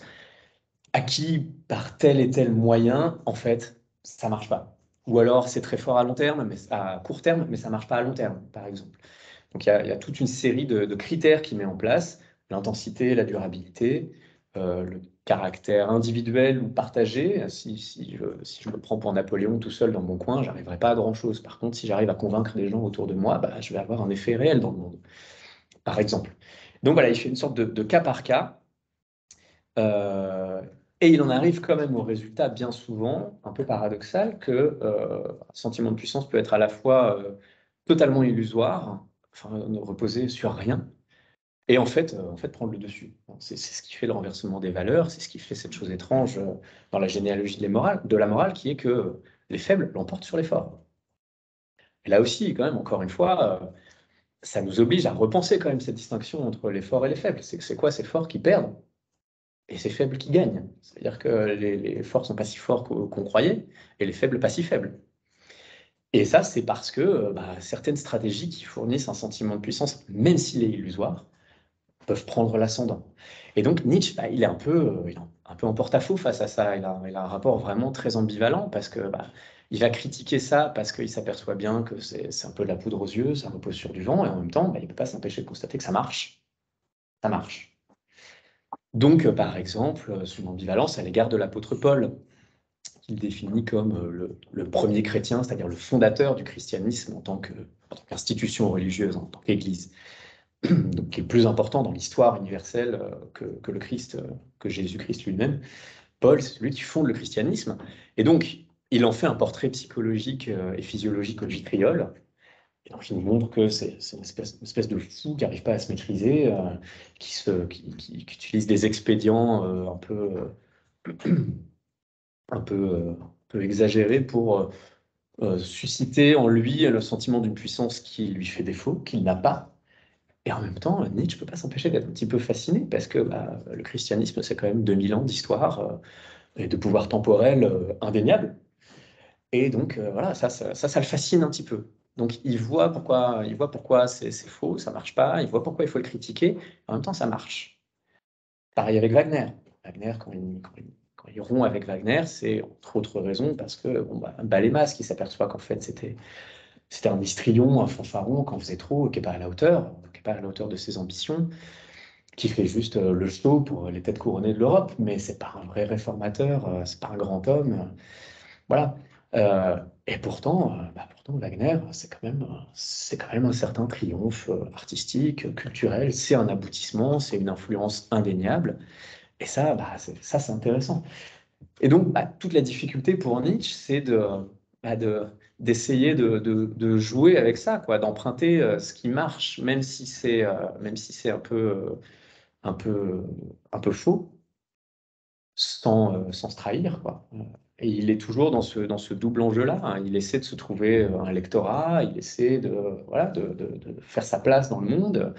acquis par tel et tel moyen, en fait, ça marche pas. Ou alors c'est très fort à long terme, mais à court terme, mais ça marche pas à long terme, par exemple. Donc il y a toute une série de critères qu'il met en place, l'intensité, la durabilité, le caractère individuel ou partagé. Si je me prends pour Napoléon tout seul dans mon coin, j'arriverai pas à grand-chose. Par contre, si j'arrive à convaincre des gens autour de moi, je vais avoir un effet réel dans le monde, par exemple. Donc voilà, il fait une sorte de cas par cas. Et il en arrive quand même au résultat bien souvent, un peu paradoxal, que un sentiment de puissance peut être à la fois totalement illusoire, enfin, ne reposer sur rien, et en fait prendre le dessus. C'est ce qui fait le renversement des valeurs, c'est ce qui fait cette chose étrange dans la généalogie de la morale, qui est que les faibles l'emportent sur les forts. Et là aussi, quand même, encore une fois, ça nous oblige à repenser quand même cette distinction entre les forts et les faibles. C'est quoi ces forts qui perdent et ces faibles qui gagnent? C'est-à-dire que les forts sont pas si forts qu'on croyait, et les faibles pas si faibles. Et ça, c'est parce que certaines stratégies qui fournissent un sentiment de puissance, même s'il est illusoire, peuvent prendre l'ascendant. Et donc Nietzsche, il est un peu en porte-à-faux face à ça. Il a un rapport vraiment très ambivalent parce que il va critiquer ça parce qu'il s'aperçoit bien que c'est un peu de la poudre aux yeux, ça repose sur du vent, et en même temps, il ne peut pas s'empêcher de constater que ça marche. Ça marche. Donc, par exemple, son ambivalence à l'égard de l'apôtre Paul, qu'il définit comme le premier chrétien, c'est-à-dire le fondateur du christianisme en tant qu'institution religieuse, en tant qu'Église, donc qui est plus important dans l'histoire universelle que le Christ, que Jésus-Christ lui-même. Paul, c'est celui qui fonde le christianisme, et donc il en fait un portrait psychologique et physiologique au vitriol. Et donc il nous montre que c'est une espèce de fou qui n'arrive pas à se maîtriser, qui utilise des expédients un peu exagérés pour susciter en lui le sentiment d'une puissance qui lui fait défaut, qu'il n'a pas, Et en même temps, Nietzsche ne peut pas s'empêcher d'être un petit peu fasciné, parce que le christianisme, c'est quand même 2000 ans d'histoire et de pouvoir temporel indéniable. Et donc, voilà, ça le fascine un petit peu. Donc, il voit pourquoi c'est faux, ça marche pas, il voit pourquoi il faut le critiquer, en même temps, ça marche. Pareil avec Wagner. Wagner, quand il rompt avec Wagner, c'est entre autres raisons parce que, bon, Balémas qui s'aperçoit qu'en fait, c'était un histrion, un fanfaron, qu'en faisait trop, qui n'est pas à la hauteur, qui n'est pas à la hauteur de ses ambitions, qui fait juste le show pour les têtes couronnées de l'Europe, mais c'est pas un vrai réformateur, c'est pas un grand homme. Voilà. Et pourtant, Wagner, c'est quand même un certain triomphe artistique, culturel, c'est un aboutissement, c'est une influence indéniable. Et ça, c'est intéressant. Et donc, toute la difficulté pour Nietzsche, c'est d'essayer de jouer avec ça, quoi, d'emprunter ce qui marche, même si c'est un peu, un peu faux, sans se trahir, quoi. Et il est toujours dans ce double enjeu-là, hein. Il essaie de se trouver un lectorat, il essaie voilà, de faire sa place dans le monde,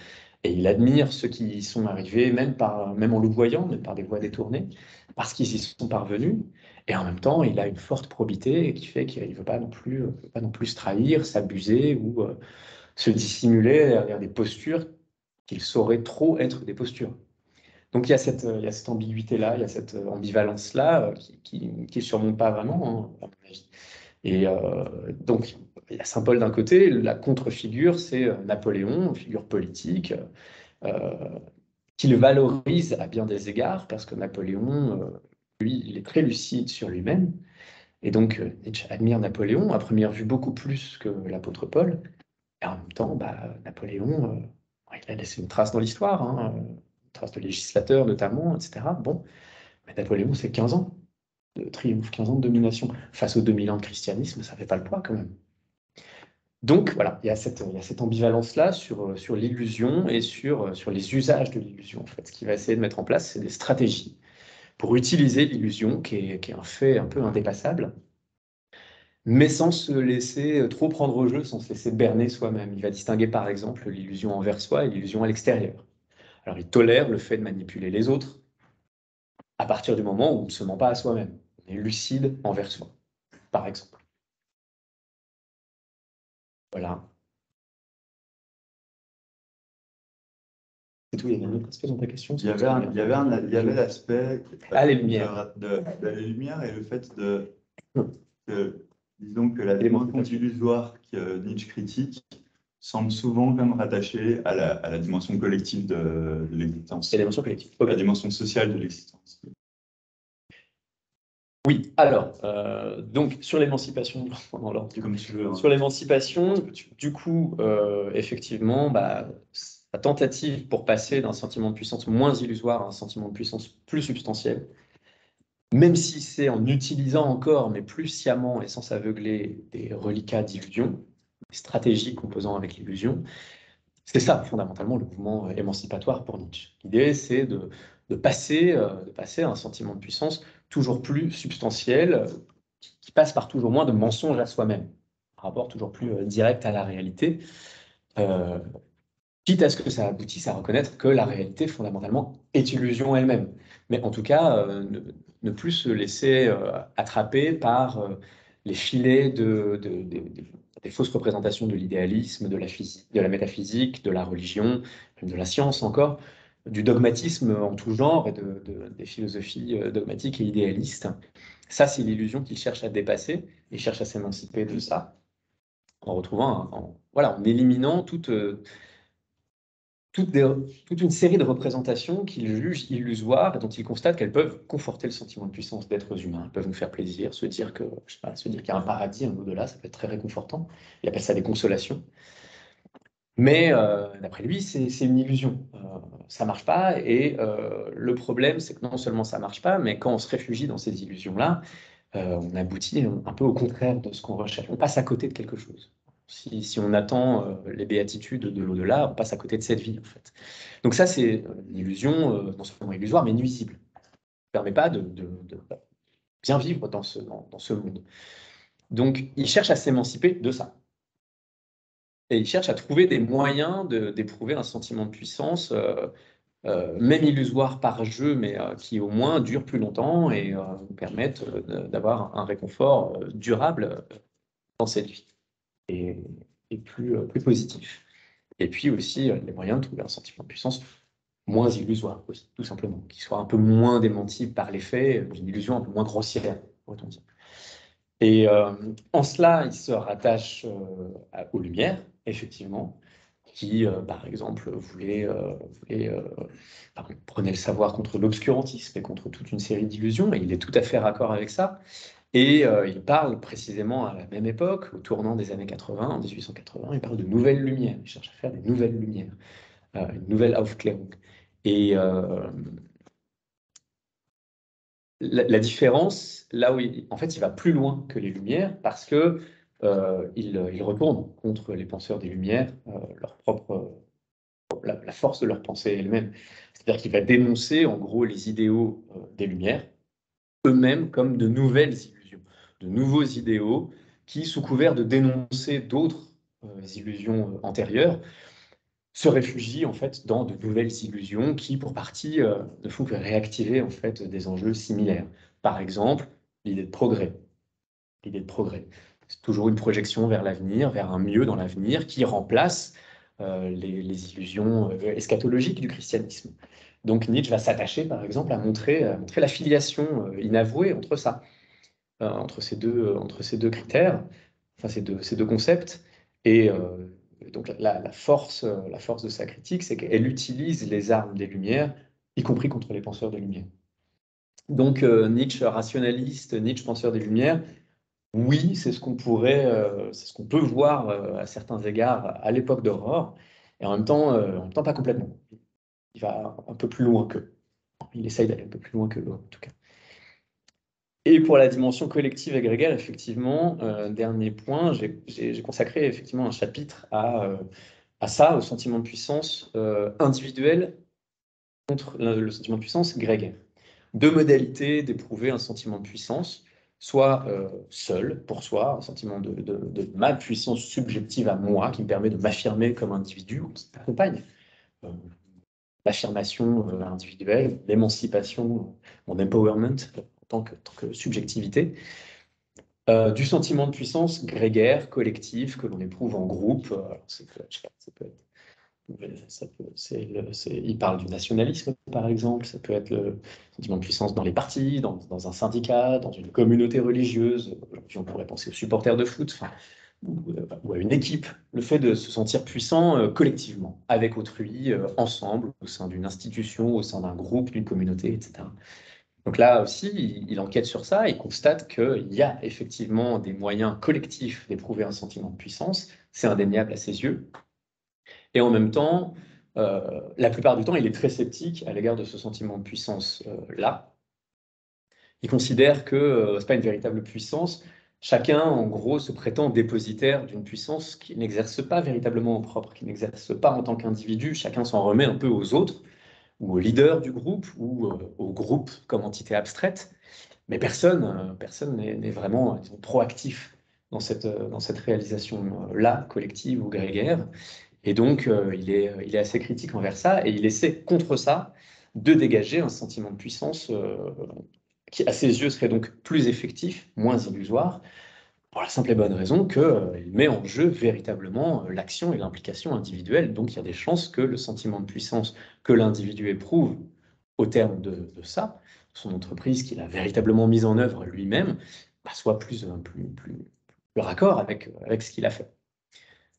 et il admire ceux qui y sont arrivés, même en louvoyant, même par des voies détournées, parce qu'ils y sont parvenus. Et en même temps, il a une forte probité qui fait qu'il ne veut pas non plus se trahir, s'abuser ou se dissimuler derrière des postures qu'il saurait trop être des postures. Donc il y a cette ambiguïté-là, il y a cette ambivalence-là qui ne surmonte pas vraiment, hein, à mon avis. Et donc, il y a Saint-Paul d'un côté, la contre-figure, c'est Napoléon, une figure politique, euh, qu'il valorise à bien des égards, parce que Napoléon, lui, il est très lucide sur lui-même. Et donc, Nietzsche admire Napoléon, à première vue beaucoup plus que l'apôtre Paul. Et en même temps, Napoléon, il a laissé une trace dans l'histoire, hein, une trace de législateur notamment, etc. Bon, mais Napoléon, c'est 15 ans de triomphe, 15 ans de domination. Face aux 2000 ans de christianisme, ça ne fait pas le poids quand même. Donc voilà, il y a cette ambivalence-là sur l'illusion et sur les usages de l'illusion. En fait, ce qu'il va essayer de mettre en place, c'est des stratégies pour utiliser l'illusion, qui est un fait un peu indépassable, mais sans se laisser trop prendre au jeu, sans se laisser berner soi-même. Il va distinguer par exemple l'illusion envers soi et l'illusion à l'extérieur. Alors il tolère le fait de manipuler les autres à partir du moment où on ne se ment pas à soi-même. On est lucide envers soi, par exemple. Voilà. C'est tout, il y avait un autre aspect dans ta question. Il y avait l'aspect Les lumières. de la lumière et le fait disons que la dimension illusoire que Nietzsche critique semble souvent comme rattachée à la dimension collective de l'existence. Et la dimension collective. La dimension sociale de l'existence. Oui, alors, donc sur l'émancipation, Comme tu veux, hein. Sur l'émancipation, du coup, effectivement, la tentative pour passer d'un sentiment de puissance moins illusoire à un sentiment de puissance plus substantiel, même si c'est en utilisant encore, mais plus sciemment et sans s'aveugler, des reliquats d'illusion, des stratégies composant avec l'illusion, c'est ça, fondamentalement, le mouvement émancipatoire pour Nietzsche. L'idée, c'est de passer à un sentiment de puissance toujours plus substantiel, qui passe par toujours moins de mensonges à soi-même, un rapport toujours plus direct à la réalité, euh, quitte à ce que ça aboutisse à reconnaître que la réalité, fondamentalement, est illusion elle-même. Mais en tout cas, ne plus se laisser attraper par les filets des fausses représentations de l'idéalisme, de la physique, de la métaphysique, de la religion, même de la science encore, du dogmatisme en tout genre et des philosophies dogmatiques et idéalistes. Ça, c'est l'illusion qu'il cherche à dépasser, il cherche à s'émanciper de ça, en retrouvant, voilà, en éliminant toute une série de représentations qu'il juge illusoires et dont il constate qu'elles peuvent conforter le sentiment de puissance d'êtres humains. Elles peuvent nous faire plaisir, se dire que, je sais pas, se dire qu'il y a un paradis, un au-delà, ça peut être très réconfortant. Il appelle ça des consolations. Mais d'après lui, c'est une illusion. Ça marche pas. Et le problème, c'est que non seulement ça marche pas, mais quand on se réfugie dans ces illusions-là, on aboutit un peu au contraire de ce qu'on recherche. On passe à côté de quelque chose. Si on attend les béatitudes de l'au-delà, on passe à côté de cette vie, en fait. Donc ça, c'est une illusion, non seulement illusoire, mais nuisible. Ça ne permet pas de bien vivre dans ce monde. Donc, il cherche à s'émanciper de ça. et il cherche à trouver des moyens d'éprouver un sentiment de puissance, même illusoire par jeu, mais qui au moins durent plus longtemps et nous permettent d'avoir un réconfort durable dans cette vie et, plus positif. Et puis aussi les moyens de trouver un sentiment de puissance moins illusoire aussi, tout simplement, qui soit un peu moins démenti par les faits, une illusion un peu moins grossière, pourrait-on dire. Et en cela, il se rattache aux Lumières, effectivement, qui, par exemple, prenait le savoir contre l'obscurantisme et contre toute une série d'illusions, et il est tout à fait raccord avec ça. Et il parle précisément à la même époque, au tournant des années 80, en 1880, il parle de nouvelles lumières, il cherche à faire des nouvelles lumières, une nouvelle Aufklärung. Et la différence, là où en fait, il va plus loin que les Lumières, parce que il retourne contre les penseurs des Lumières, la force de leur pensée elle-même. C'est-à-dire qu'il va dénoncer, en gros, les idéaux des Lumières, eux-mêmes comme de nouvelles illusions, de nouveaux idéaux qui, sous couvert de dénoncer d'autres illusions antérieures, se réfugient en fait dans de nouvelles illusions qui, pour partie, ne font que réactiver en fait des enjeux similaires. Par exemple, l'idée de progrès. L'idée de progrès. C'est toujours une projection vers l'avenir, vers un mieux dans l'avenir qui remplace les illusions eschatologiques du christianisme. Donc Nietzsche va s'attacher, par exemple, à montrer la filiation inavouée entre ça, entre ces deux critères, enfin ces deux concepts. Et donc la force de sa critique, c'est qu'elle utilise les armes des Lumières, y compris contre les penseurs des Lumières. Donc Nietzsche rationaliste, Nietzsche penseur des Lumières, oui, c'est ce qu'on peut voir à certains égards à l'époque d'Aurore, et en même temps pas complètement. Il va un peu plus loin qu'eux. Il essaye d'aller un peu plus loin qu'eux, en tout cas. Et pour la dimension collective et grégaire, effectivement, dernier point, j'ai consacré effectivement un chapitre à ça, au sentiment de puissance individuel contre le sentiment de puissance grégaire. Deux modalités d'éprouver un sentiment de puissance, soit seul, pour soi, un sentiment de ma puissance subjective à moi, qui me permet de m'affirmer comme individu, qui accompagne l'affirmation individuelle, l'émancipation, mon empowerment en tant que subjectivité, du sentiment de puissance grégaire, collectif, que l'on éprouve en groupe. Il parle du nationalisme, par exemple, ça peut être le sentiment de puissance dans les partis, dans un syndicat, dans une communauté religieuse. Aujourd'hui, on pourrait penser aux supporters de foot, ou à une équipe. Le fait de se sentir puissant collectivement, avec autrui, ensemble, au sein d'une institution, au sein d'un groupe, d'une communauté, etc. Donc là aussi, il enquête sur ça et constate qu'il y a effectivement des moyens collectifs d'éprouver un sentiment de puissance. C'est indéniable à ses yeux. Et en même temps, la plupart du temps, il est très sceptique à l'égard de ce sentiment de puissance-là. Il considère que ce n'est pas une véritable puissance. Chacun, en gros, se prétend dépositaire d'une puissance qui n'exerce pas véritablement en propre, qui n'exerce pas en tant qu'individu. Chacun s'en remet un peu aux autres, ou au leader du groupe, ou au groupe comme entité abstraite. Mais personne n'est vraiment proactif dans cette réalisation-là, collective ou grégaire. Et donc, il est assez critique envers ça, et il essaie contre ça de dégager un sentiment de puissance qui, à ses yeux, serait donc plus effectif, moins illusoire, pour la simple et bonne raison qu'il met en jeu véritablement l'action et l'implication individuelle. Donc, il y a des chances que le sentiment de puissance que l'individu éprouve au terme de ça, son entreprise qu'il a véritablement mise en œuvre lui-même, soit plus raccord avec ce qu'il a fait.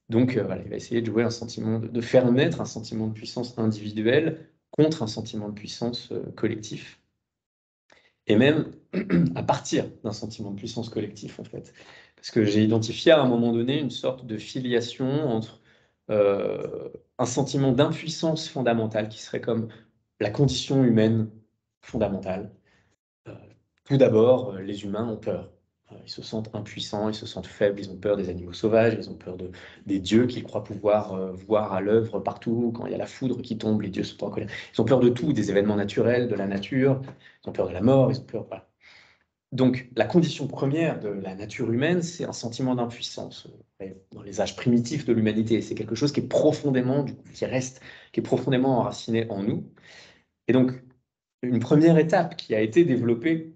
Donc, voilà, il va essayer de jouer un sentiment, de faire naître un sentiment de puissance individuelle contre un sentiment de puissance collectif. Et même à partir d'un sentiment de puissance collectif, en fait. Parce que j'ai identifié à un moment donné une sorte de filiation entre un sentiment d'impuissance fondamentale qui serait comme la condition humaine fondamentale. Tout d'abord, les humains ont peur. Ils se sentent impuissants, ils se sentent faibles, ils ont peur des animaux sauvages, ils ont peur des dieux qu'ils croient pouvoir voir à l'œuvre partout. Quand il y a la foudre qui tombe, les dieux sont en colère. Ils ont peur de tout, des événements naturels, de la nature, ils ont peur de la mort, ils ont peur. Voilà. Donc, la condition première de la nature humaine, c'est un sentiment d'impuissance. Dans les âges primitifs de l'humanité, c'est quelque chose qui est profondément, qui est profondément enraciné en nous. Et donc, une première étape qui a été développée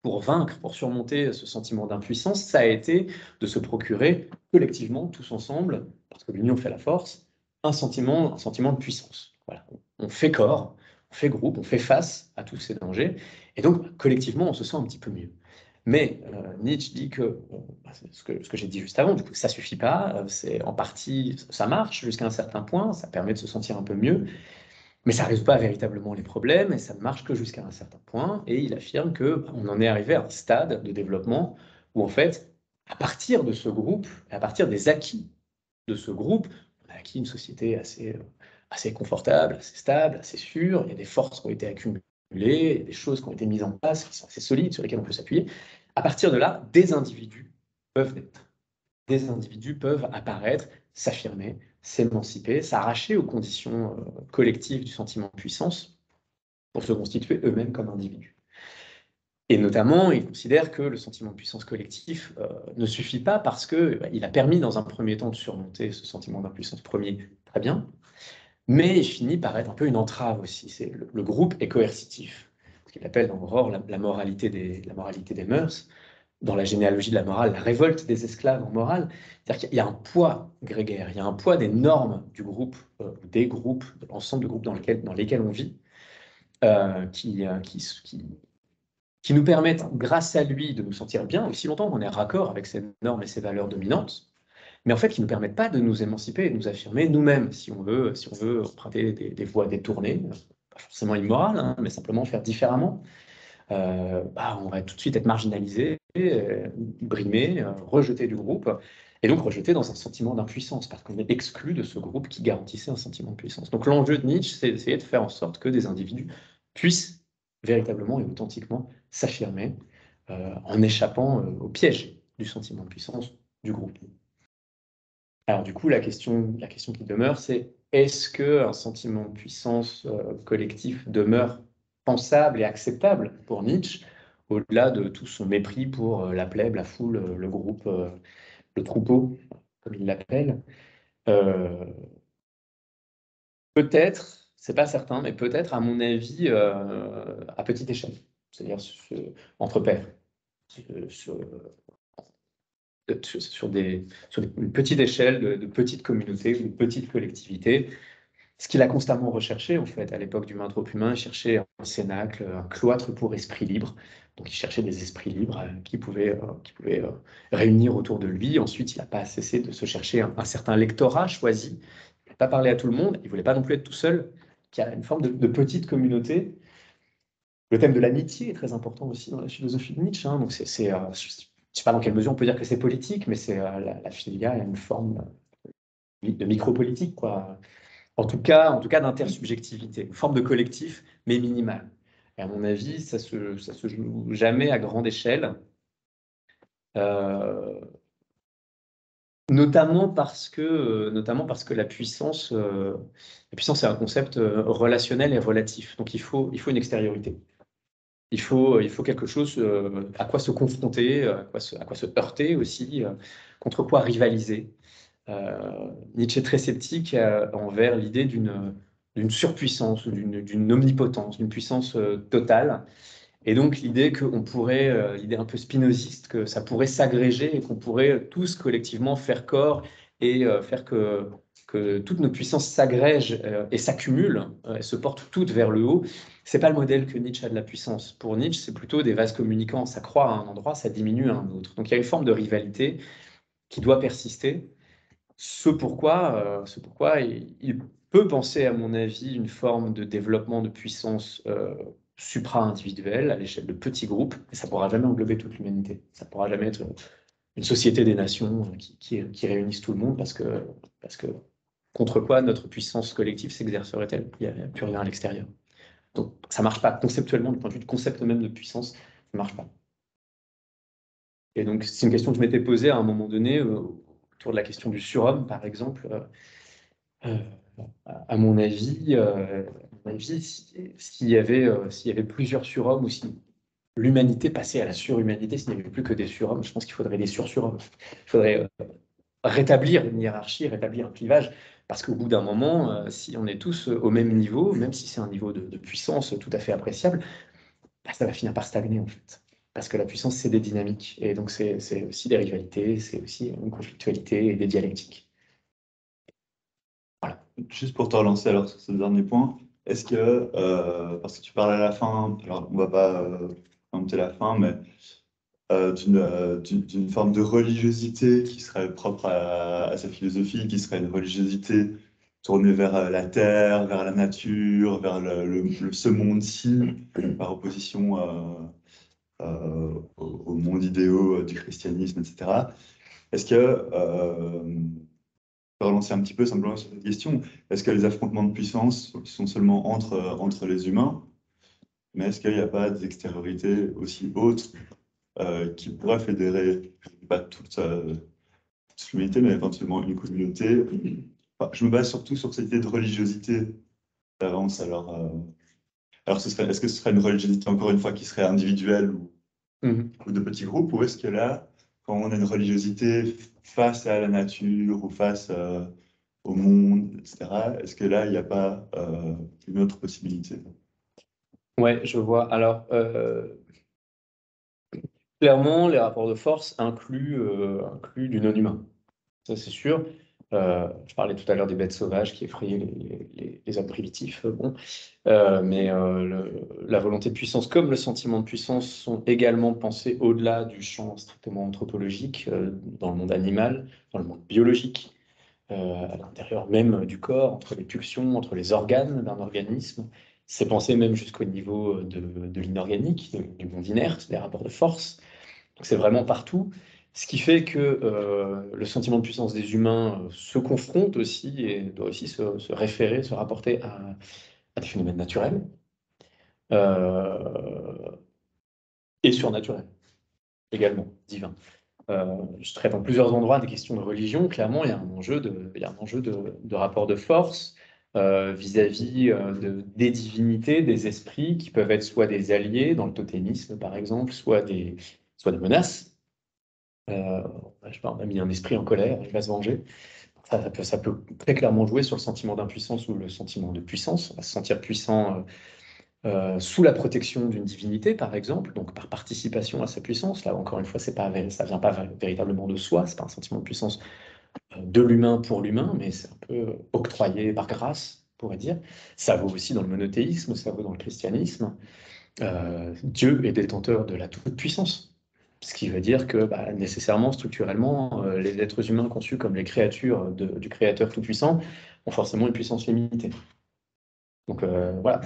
pour vaincre, pour surmonter ce sentiment d'impuissance, ça a été de se procurer collectivement, tous ensemble, parce que l'union fait la force, un sentiment de puissance. Voilà. On fait corps, on fait groupe, on fait face à tous ces dangers, et donc collectivement, on se sent un petit peu mieux. Mais Nietzsche dit que, ce que j'ai dit juste avant, du coup, ça suffit pas, c'est en partie, ça marche jusqu'à un certain point, ça permet de se sentir un peu mieux, mais ça ne résout pas véritablement les problèmes et ça ne marche que jusqu'à un certain point. Et il affirme qu'on en est arrivé à un stade de développement où, en fait, à partir de ce groupe, à partir des acquis de ce groupe, on a acquis une société assez confortable, assez stable, assez sûre. Il y a des forces qui ont été accumulées, il y a des choses qui ont été mises en place, qui sont assez solides, sur lesquelles on peut s'appuyer. À partir de là, des individus peuvent naître. Des individus peuvent apparaître, s'affirmer, s'émanciper, s'arracher aux conditions collectives du sentiment de puissance pour se constituer eux-mêmes comme individus. Et notamment, il considère que le sentiment de puissance collectif ne suffit pas parce qu'il a permis dans un premier temps de surmonter ce sentiment d'impuissance premier, très bien, mais il finit par être un peu une entrave aussi. Le groupe est coercitif, ce qu'il appelle dans Aurore la moralité des mœurs. Dans la généalogie de la morale, la révolte des esclaves en morale, c'est-à-dire qu'il y a un poids grégaire, il y a un poids des normes du groupe, des groupes, de l'ensemble de groupes dans lesquels on vit, qui nous permettent, grâce à lui, de nous sentir bien, aussi longtemps qu'on est raccord avec ces normes et ces valeurs dominantes, mais en fait qui ne nous permettent pas de nous émanciper et de nous affirmer nous-mêmes, si on veut emprunter des voies détournées, pas forcément immorales, hein, mais simplement faire différemment. On va tout de suite être marginalisé, brimé, rejeté du groupe, et donc rejeté dans un sentiment d'impuissance, parce qu'on est exclu de ce groupe qui garantissait un sentiment de puissance. Donc l'enjeu de Nietzsche, c'est d'essayer de faire en sorte que des individus puissent véritablement et authentiquement s'affirmer en échappant au piège du sentiment de puissance du groupe. Alors du coup, la question qui demeure, c'est est-ce qu'un sentiment de puissance collectif demeure pensable et acceptable pour Nietzsche, au-delà de tout son mépris pour la plèbe, la foule, le groupe, le troupeau, comme il l'appelle. Peut-être, c'est pas certain, mais peut-être, à mon avis, à petite échelle, c'est-à-dire entre pairs, sur, sur une petite échelle de petites communautés ou de petites collectivités. Ce qu'il a constamment recherché, en fait, à l'époque du Main trop humain, il cherchait un cénacle, un cloître pour esprits libres. Donc, il cherchait des esprits libres qui pouvaient réunir autour de lui. Ensuite, il n'a pas cessé de se chercher un certain lectorat choisi. Il n'a pas parlé à tout le monde. Il ne voulait pas non plus être tout seul. Il y a une forme de petite communauté. Le thème de l'amitié est très important aussi dans la philosophie de Nietzsche. Hein. Donc, je ne sais pas dans quelle mesure on peut dire que c'est politique, mais c'est la philia a une forme de micropolitique, quoi. En tout cas d'intersubjectivité, une forme de collectif, mais minimale. Et à mon avis, ça se joue jamais à grande échelle, euh, notamment parce que la puissance est un concept relationnel et relatif. Donc il faut une extériorité. Il faut quelque chose à quoi se confronter, à quoi se heurter aussi, contre quoi rivaliser. Nietzsche est très sceptique envers l'idée d'une surpuissance, d'une omnipotence, d'une puissance totale. Et donc l'idée qu'on pourrait, l'idée un peu spinoziste, que ça pourrait s'agréger et qu'on pourrait tous collectivement faire corps et faire que toutes nos puissances s'agrègent et s'accumulent et se portent toutes vers le haut. C'est pas le modèle que Nietzsche a de la puissance. Pour Nietzsche, c'est plutôt des vases communicants. Ça croît à un endroit, ça diminue à un autre. Donc il y a une forme de rivalité qui doit persister. Ce pourquoi il peut penser, à mon avis, une forme de développement de puissance supra-individuelle à l'échelle de petits groupes, mais ça ne pourra jamais englober toute l'humanité. Ça ne pourra jamais être une société des nations qui réunissent tout le monde parce que contre quoi notre puissance collective s'exercerait-elle? Il n'y a plus rien à l'extérieur. Donc ça ne marche pas conceptuellement, du point de vue du concept même de puissance, ça ne marche pas. Et donc c'est une question que je m'étais posée à un moment donné autour de la question du surhomme, par exemple. Euh, à mon avis, s'il y avait plusieurs surhommes ou si l'humanité passer à la surhumanité s'il n'y avait plus que des surhommes. Je pense qu'il faudrait des surhommes. Il faudrait rétablir une hiérarchie, rétablir un clivage, parce qu'au bout d'un moment, si on est tous au même niveau, même si c'est un niveau de puissance tout à fait appréciable, bah, ça va finir par stagner en fait. Parce que la puissance, c'est des dynamiques, et donc c'est aussi des rivalités, c'est aussi une conflictualité et des dialectiques. Voilà. Juste pour te relancer alors sur ce dernier point, est-ce que, parce que tu parles à la fin, alors on va pas commenter la fin, mais d'une forme de religiosité qui serait propre à sa philosophie, qui serait une religiosité tournée vers la terre, vers la nature, vers ce monde-ci, par opposition au monde idéaux du christianisme, etc. Est-ce que, pour relancer un petit peu simplement sur cette question, est-ce que les affrontements de puissance sont seulement entre les humains, mais est-ce qu'il n'y a pas des extériorités aussi hautes qui pourraient fédérer, je ne dis pas toute l'humanité, mais éventuellement une communauté? Enfin, je me base surtout sur cette idée de religiosité d'avance. Alors est-ce que ce serait une religiosité, encore une fois, qui serait individuelle ou de petits groupes, ou est-ce que là, quand on a une religiosité face à la nature ou face au monde, etc., est-ce que là, il n'y a pas une autre possibilité? Ouais, je vois. Alors, clairement, les rapports de force incluent du non-humain. Ça, c'est sûr. Je parlais tout à l'heure des bêtes sauvages qui effrayaient les hommes primitifs. Bon. La volonté de puissance comme le sentiment de puissance sont également pensés au-delà du champ strictement anthropologique, dans le monde animal, dans le monde biologique, à l'intérieur même du corps, entre les pulsions, entre les organes d'un organisme. C'est pensé même jusqu'au niveau de l'inorganique, du monde inerte, des rapports de force. Donc c'est vraiment partout. Ce qui fait que le sentiment de puissance des humains se confronte aussi et doit aussi se référer, se rapporter à des phénomènes naturels euh, et surnaturels également, divins. Je traite en plusieurs endroits des questions de religion. Clairement, il y a un enjeu de rapport de force vis-à-vis des divinités, des esprits qui peuvent être soit des alliés dans le totémisme, par exemple, soit des menaces. Je sais pas, on a mis un esprit en colère, il va se venger. Ça peut très clairement jouer sur le sentiment d'impuissance ou le sentiment de puissance. On va se sentir puissant sous la protection d'une divinité, par exemple, donc par participation à sa puissance. Là, encore une fois, ça vient pas véritablement de soi, c'est pas un sentiment de puissance de l'humain pour l'humain, mais c'est un peu octroyé par grâce, on pourrait dire. Ça vaut aussi dans le monothéisme, ça vaut dans le christianisme. Dieu est détenteur de la toute-puissance. Ce qui veut dire que bah, nécessairement, structurellement, les êtres humains conçus comme les créatures du Créateur tout-puissant ont forcément une puissance limitée. Donc voilà,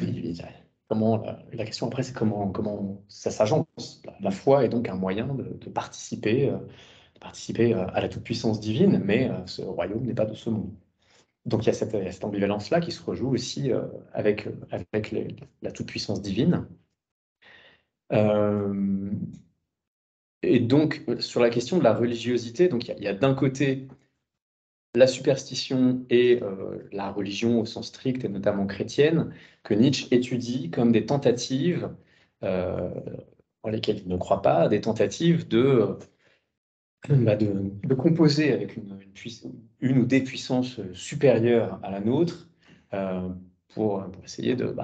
la question après, c'est comment ça s'agence. La foi est donc un moyen de participer à la toute-puissance divine, mais ce royaume n'est pas de ce monde. Donc il y a cette ambivalence-là qui se rejoue aussi avec la toute-puissance divine. Euh, et donc, sur la question de la religiosité, donc il y a d'un côté la superstition et la religion au sens strict, et notamment chrétienne, que Nietzsche étudie comme des tentatives, euh, dans lesquelles il ne croit pas, des tentatives de composer avec une ou des puissances supérieures à la nôtre, euh, pour essayer de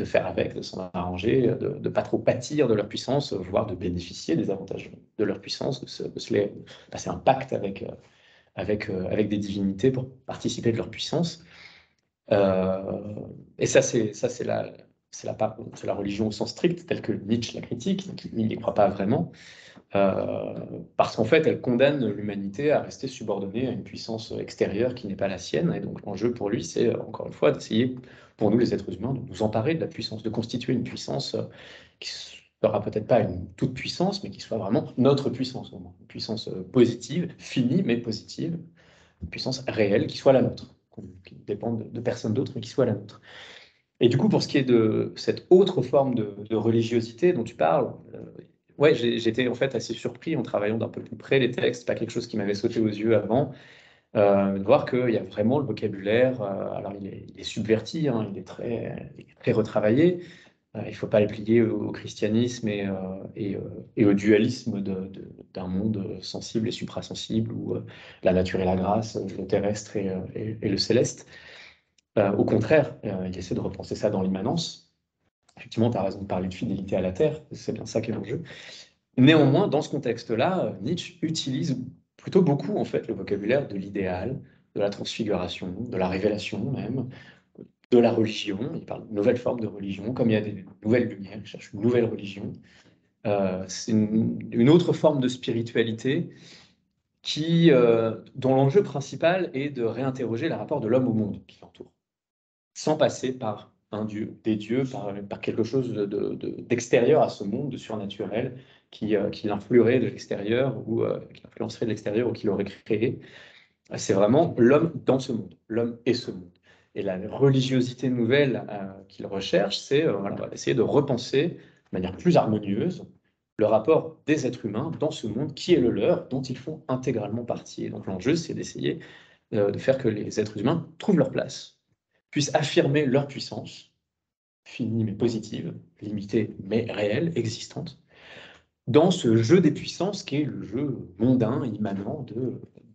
faire avec, de s'en arranger, de ne pas trop pâtir de leur puissance, voire de bénéficier des avantages de leur puissance, de passer un pacte avec des divinités pour participer de leur puissance. Et c'est la religion au sens strict, telle que Nietzsche la critique, donc il n'y croit pas vraiment, parce qu'en fait, elle condamne l'humanité à rester subordonnée à une puissance extérieure qui n'est pas la sienne. Et donc l'enjeu pour lui, c'est encore une fois d'essayer, pour nous les êtres humains, de nous emparer de la puissance, de constituer une puissance qui sera peut-être pas une toute puissance, mais qui soit vraiment notre puissance, au moins. Une puissance positive, finie mais positive, une puissance réelle qui soit la nôtre, qui ne dépend de personne d'autre, mais qui soit la nôtre. Et du coup, pour ce qui est de cette autre forme de religiosité dont tu parles, ouais, j'étais en fait assez surpris en travaillant d'un peu plus près les textes, pas quelque chose qui m'avait sauté aux yeux avant, de voir qu'il y a vraiment le vocabulaire, alors il est subverti, hein, il est très retravaillé, Il ne faut pas les plier au christianisme et au dualisme d'un monde sensible et suprasensible où la nature et la grâce, le terrestre et le céleste. Au contraire, il essaie de repenser ça dans l'immanence. Effectivement, tu as raison de parler de fidélité à la Terre, c'est bien ça qui est l'enjeu. Néanmoins, dans ce contexte-là, Nietzsche utilise plutôt beaucoup en fait le vocabulaire de l'idéal, de la transfiguration, de la révélation même, de la religion. Il parle de nouvelles formes de religion, comme il y a des nouvelles lumières, il cherche une nouvelle religion. C'est une autre forme de spiritualité dont l'enjeu principal est de réinterroger le rapport de l'homme au monde qui l'entoure, sans passer par un dieu, des dieux, par quelque chose d'extérieur à ce monde, de surnaturel, qui l'influerait de l'extérieur ou qui l'influencerait de l'extérieur ou qui l'aurait créé. C'est vraiment l'homme dans ce monde, l'homme est ce monde. Et la religiosité nouvelle qu'il recherche, c'est voilà, essayer de repenser de manière plus harmonieuse le rapport des êtres humains dans ce monde qui est le leur, dont ils font intégralement partie. Et donc l'enjeu, c'est d'essayer de faire que les êtres humains trouvent leur place, puissent affirmer leur puissance, finie mais positive, limitée mais réelle, existante, dans ce jeu des puissances qui est le jeu mondain, immanent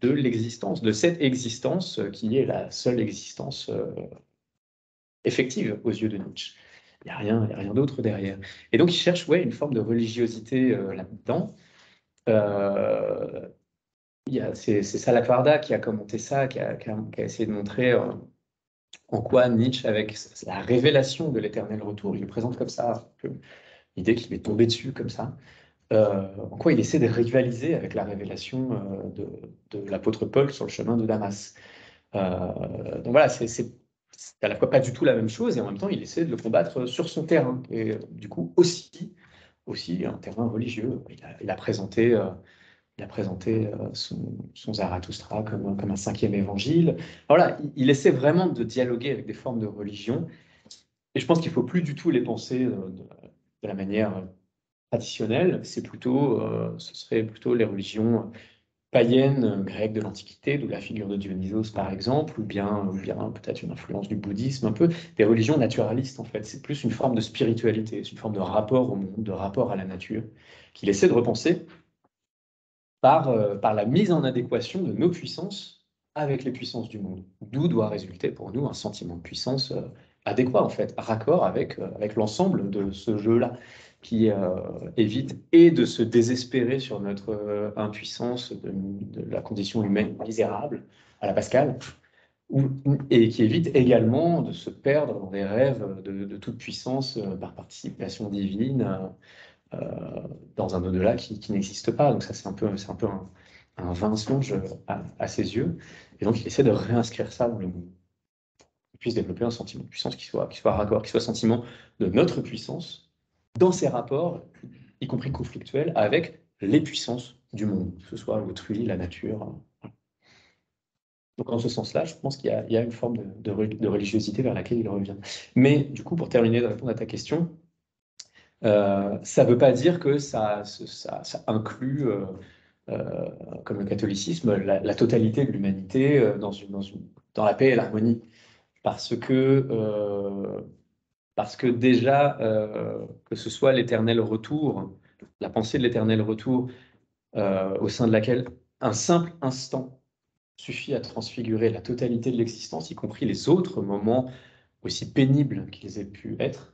de l'existence, de cette existence qui est la seule existence effective aux yeux de Nietzsche. Il n'y a rien d'autre derrière. Et donc il cherche une forme de religiosité là-dedans. C'est Salaquarda qui a commenté ça, qui a essayé de montrer en quoi Nietzsche, avec la révélation de l'éternel retour, il le présente comme ça, l'idée qu'il est tombé dessus comme ça, en quoi il essaie de rivaliser avec la révélation de l'apôtre Paul sur le chemin de Damas. Donc voilà, c'est à la fois pas du tout la même chose, et en même temps, il essaie de le combattre sur son terrain, et du coup aussi un terrain religieux. Il a présenté son Zarathustra comme un cinquième évangile. Voilà, il essaie vraiment de dialoguer avec des formes de religion, et je pense qu'il ne faut plus du tout les penser de la manière traditionnelle, ce serait plutôt les religions païennes grecques de l'Antiquité, d'où la figure de Dionysos par exemple, ou bien peut-être une influence du bouddhisme, un peu des religions naturalistes en fait. C'est plus une forme de spiritualité, c'est une forme de rapport au monde, de rapport à la nature, qu'il essaie de repenser par la mise en adéquation de nos puissances avec les puissances du monde. D'où doit résulter pour nous un sentiment de puissance adéquat, en fait, raccord avec l'ensemble de ce jeu-là, qui évite et de se désespérer sur notre impuissance de la condition humaine misérable, à la Pascal, et qui évite également de se perdre dans des rêves de toute puissance par participation divine, dans un au-delà qui n'existe pas. Donc ça, c'est un peu un vain songe à ses yeux. Et donc, il essaie de réinscrire ça dans le monde. Qu'il puisse développer un sentiment de puissance qui soit raccord, qui soit sentiment de notre puissance dans ses rapports, y compris conflictuels, avec les puissances du monde, que ce soit l'autrui, la nature. Donc, en ce sens-là, je pense qu'il y a une forme de religiosité vers laquelle il revient. Mais du coup, pour terminer de répondre à ta question, ça ne veut pas dire que ça inclut, comme le catholicisme, la totalité de l'humanité dans la paix et l'harmonie. Parce que déjà, que ce soit l'éternel retour, la pensée de l'éternel retour, au sein de laquelle un simple instant suffit à transfigurer la totalité de l'existence, y compris les autres moments aussi pénibles qu'ils aient pu être,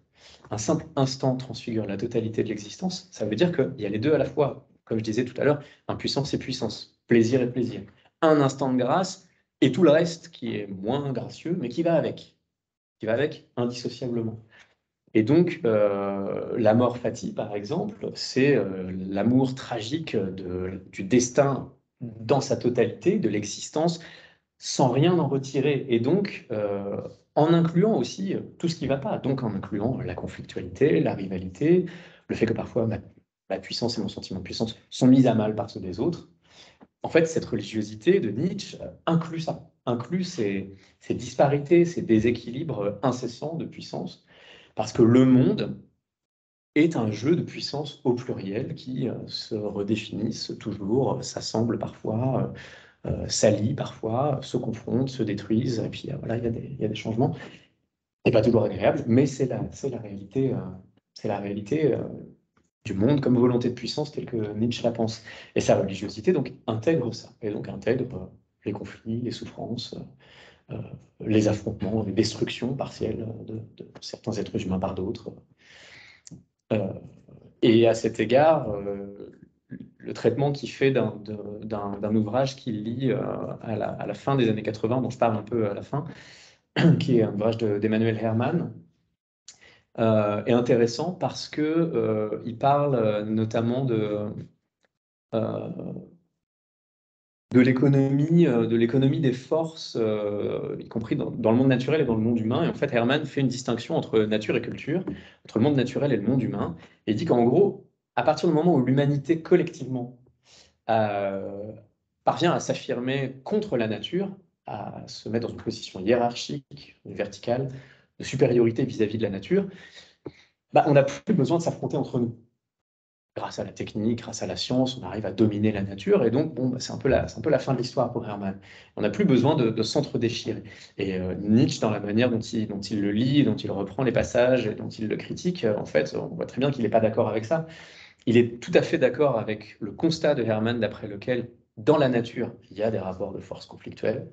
un simple instant transfigure la totalité de l'existence, ça veut dire qu'il y a les deux à la fois. Comme je disais tout à l'heure, impuissance et puissance, plaisir et plaisir. Un instant de grâce et tout le reste qui est moins gracieux, mais qui va avec indissociablement. Et donc, l'amor fati, par exemple, c'est l'amour tragique du destin dans sa totalité, de l'existence, sans rien en retirer. Et donc, en incluant aussi tout ce qui ne va pas, donc en incluant la conflictualité, la rivalité, le fait que parfois ma puissance et mon sentiment de puissance sont mis à mal par ceux des autres. En fait, cette religiosité de Nietzsche inclut ça, inclut ces disparités, ces déséquilibres incessants de puissance, parce que le monde est un jeu de puissance au pluriel qui se redéfinissent toujours, s'assemblent parfois, s'allient parfois, se confrontent, se détruisent, et puis voilà, il y a des changements. C'est pas toujours agréable, mais c'est la réalité c'est la réalité du monde comme volonté de puissance telle que Nietzsche la pense. Et sa religiosité donc intègre ça, et donc intègre les conflits, les souffrances, les affrontements, les destructions partielles de certains êtres humains par d'autres. Et à cet égard, le traitement qu'il fait d'un ouvrage qu'il lit à la fin des années 80, dont je parle un peu à la fin, qui est un ouvrage d'Emmanuel Herrmann, est intéressant parce que il parle notamment de l'économie des forces, y compris dans le monde naturel et dans le monde humain. Et en fait, Herrmann fait une distinction entre nature et culture, entre le monde naturel et le monde humain, et dit qu'en gros, à partir du moment où l'humanité collectivement parvient à s'affirmer contre la nature, à se mettre dans une position hiérarchique, verticale, de supériorité vis-à-vis de la nature, bah, on n'a plus besoin de s'affronter entre nous. Grâce à la technique, grâce à la science, on arrive à dominer la nature. Et donc, bon, bah, c'est un peu la fin de l'histoire pour Herrmann. On n'a plus besoin de s'entre-déchirer. Et Nietzsche, dans la manière dont il le lit, dont il reprend les passages et dont il le critique, en fait, on voit très bien qu'il n'est pas d'accord avec ça. Il est tout à fait d'accord avec le constat de Herrmann d'après lequel, dans la nature, il y a des rapports de force conflictuels.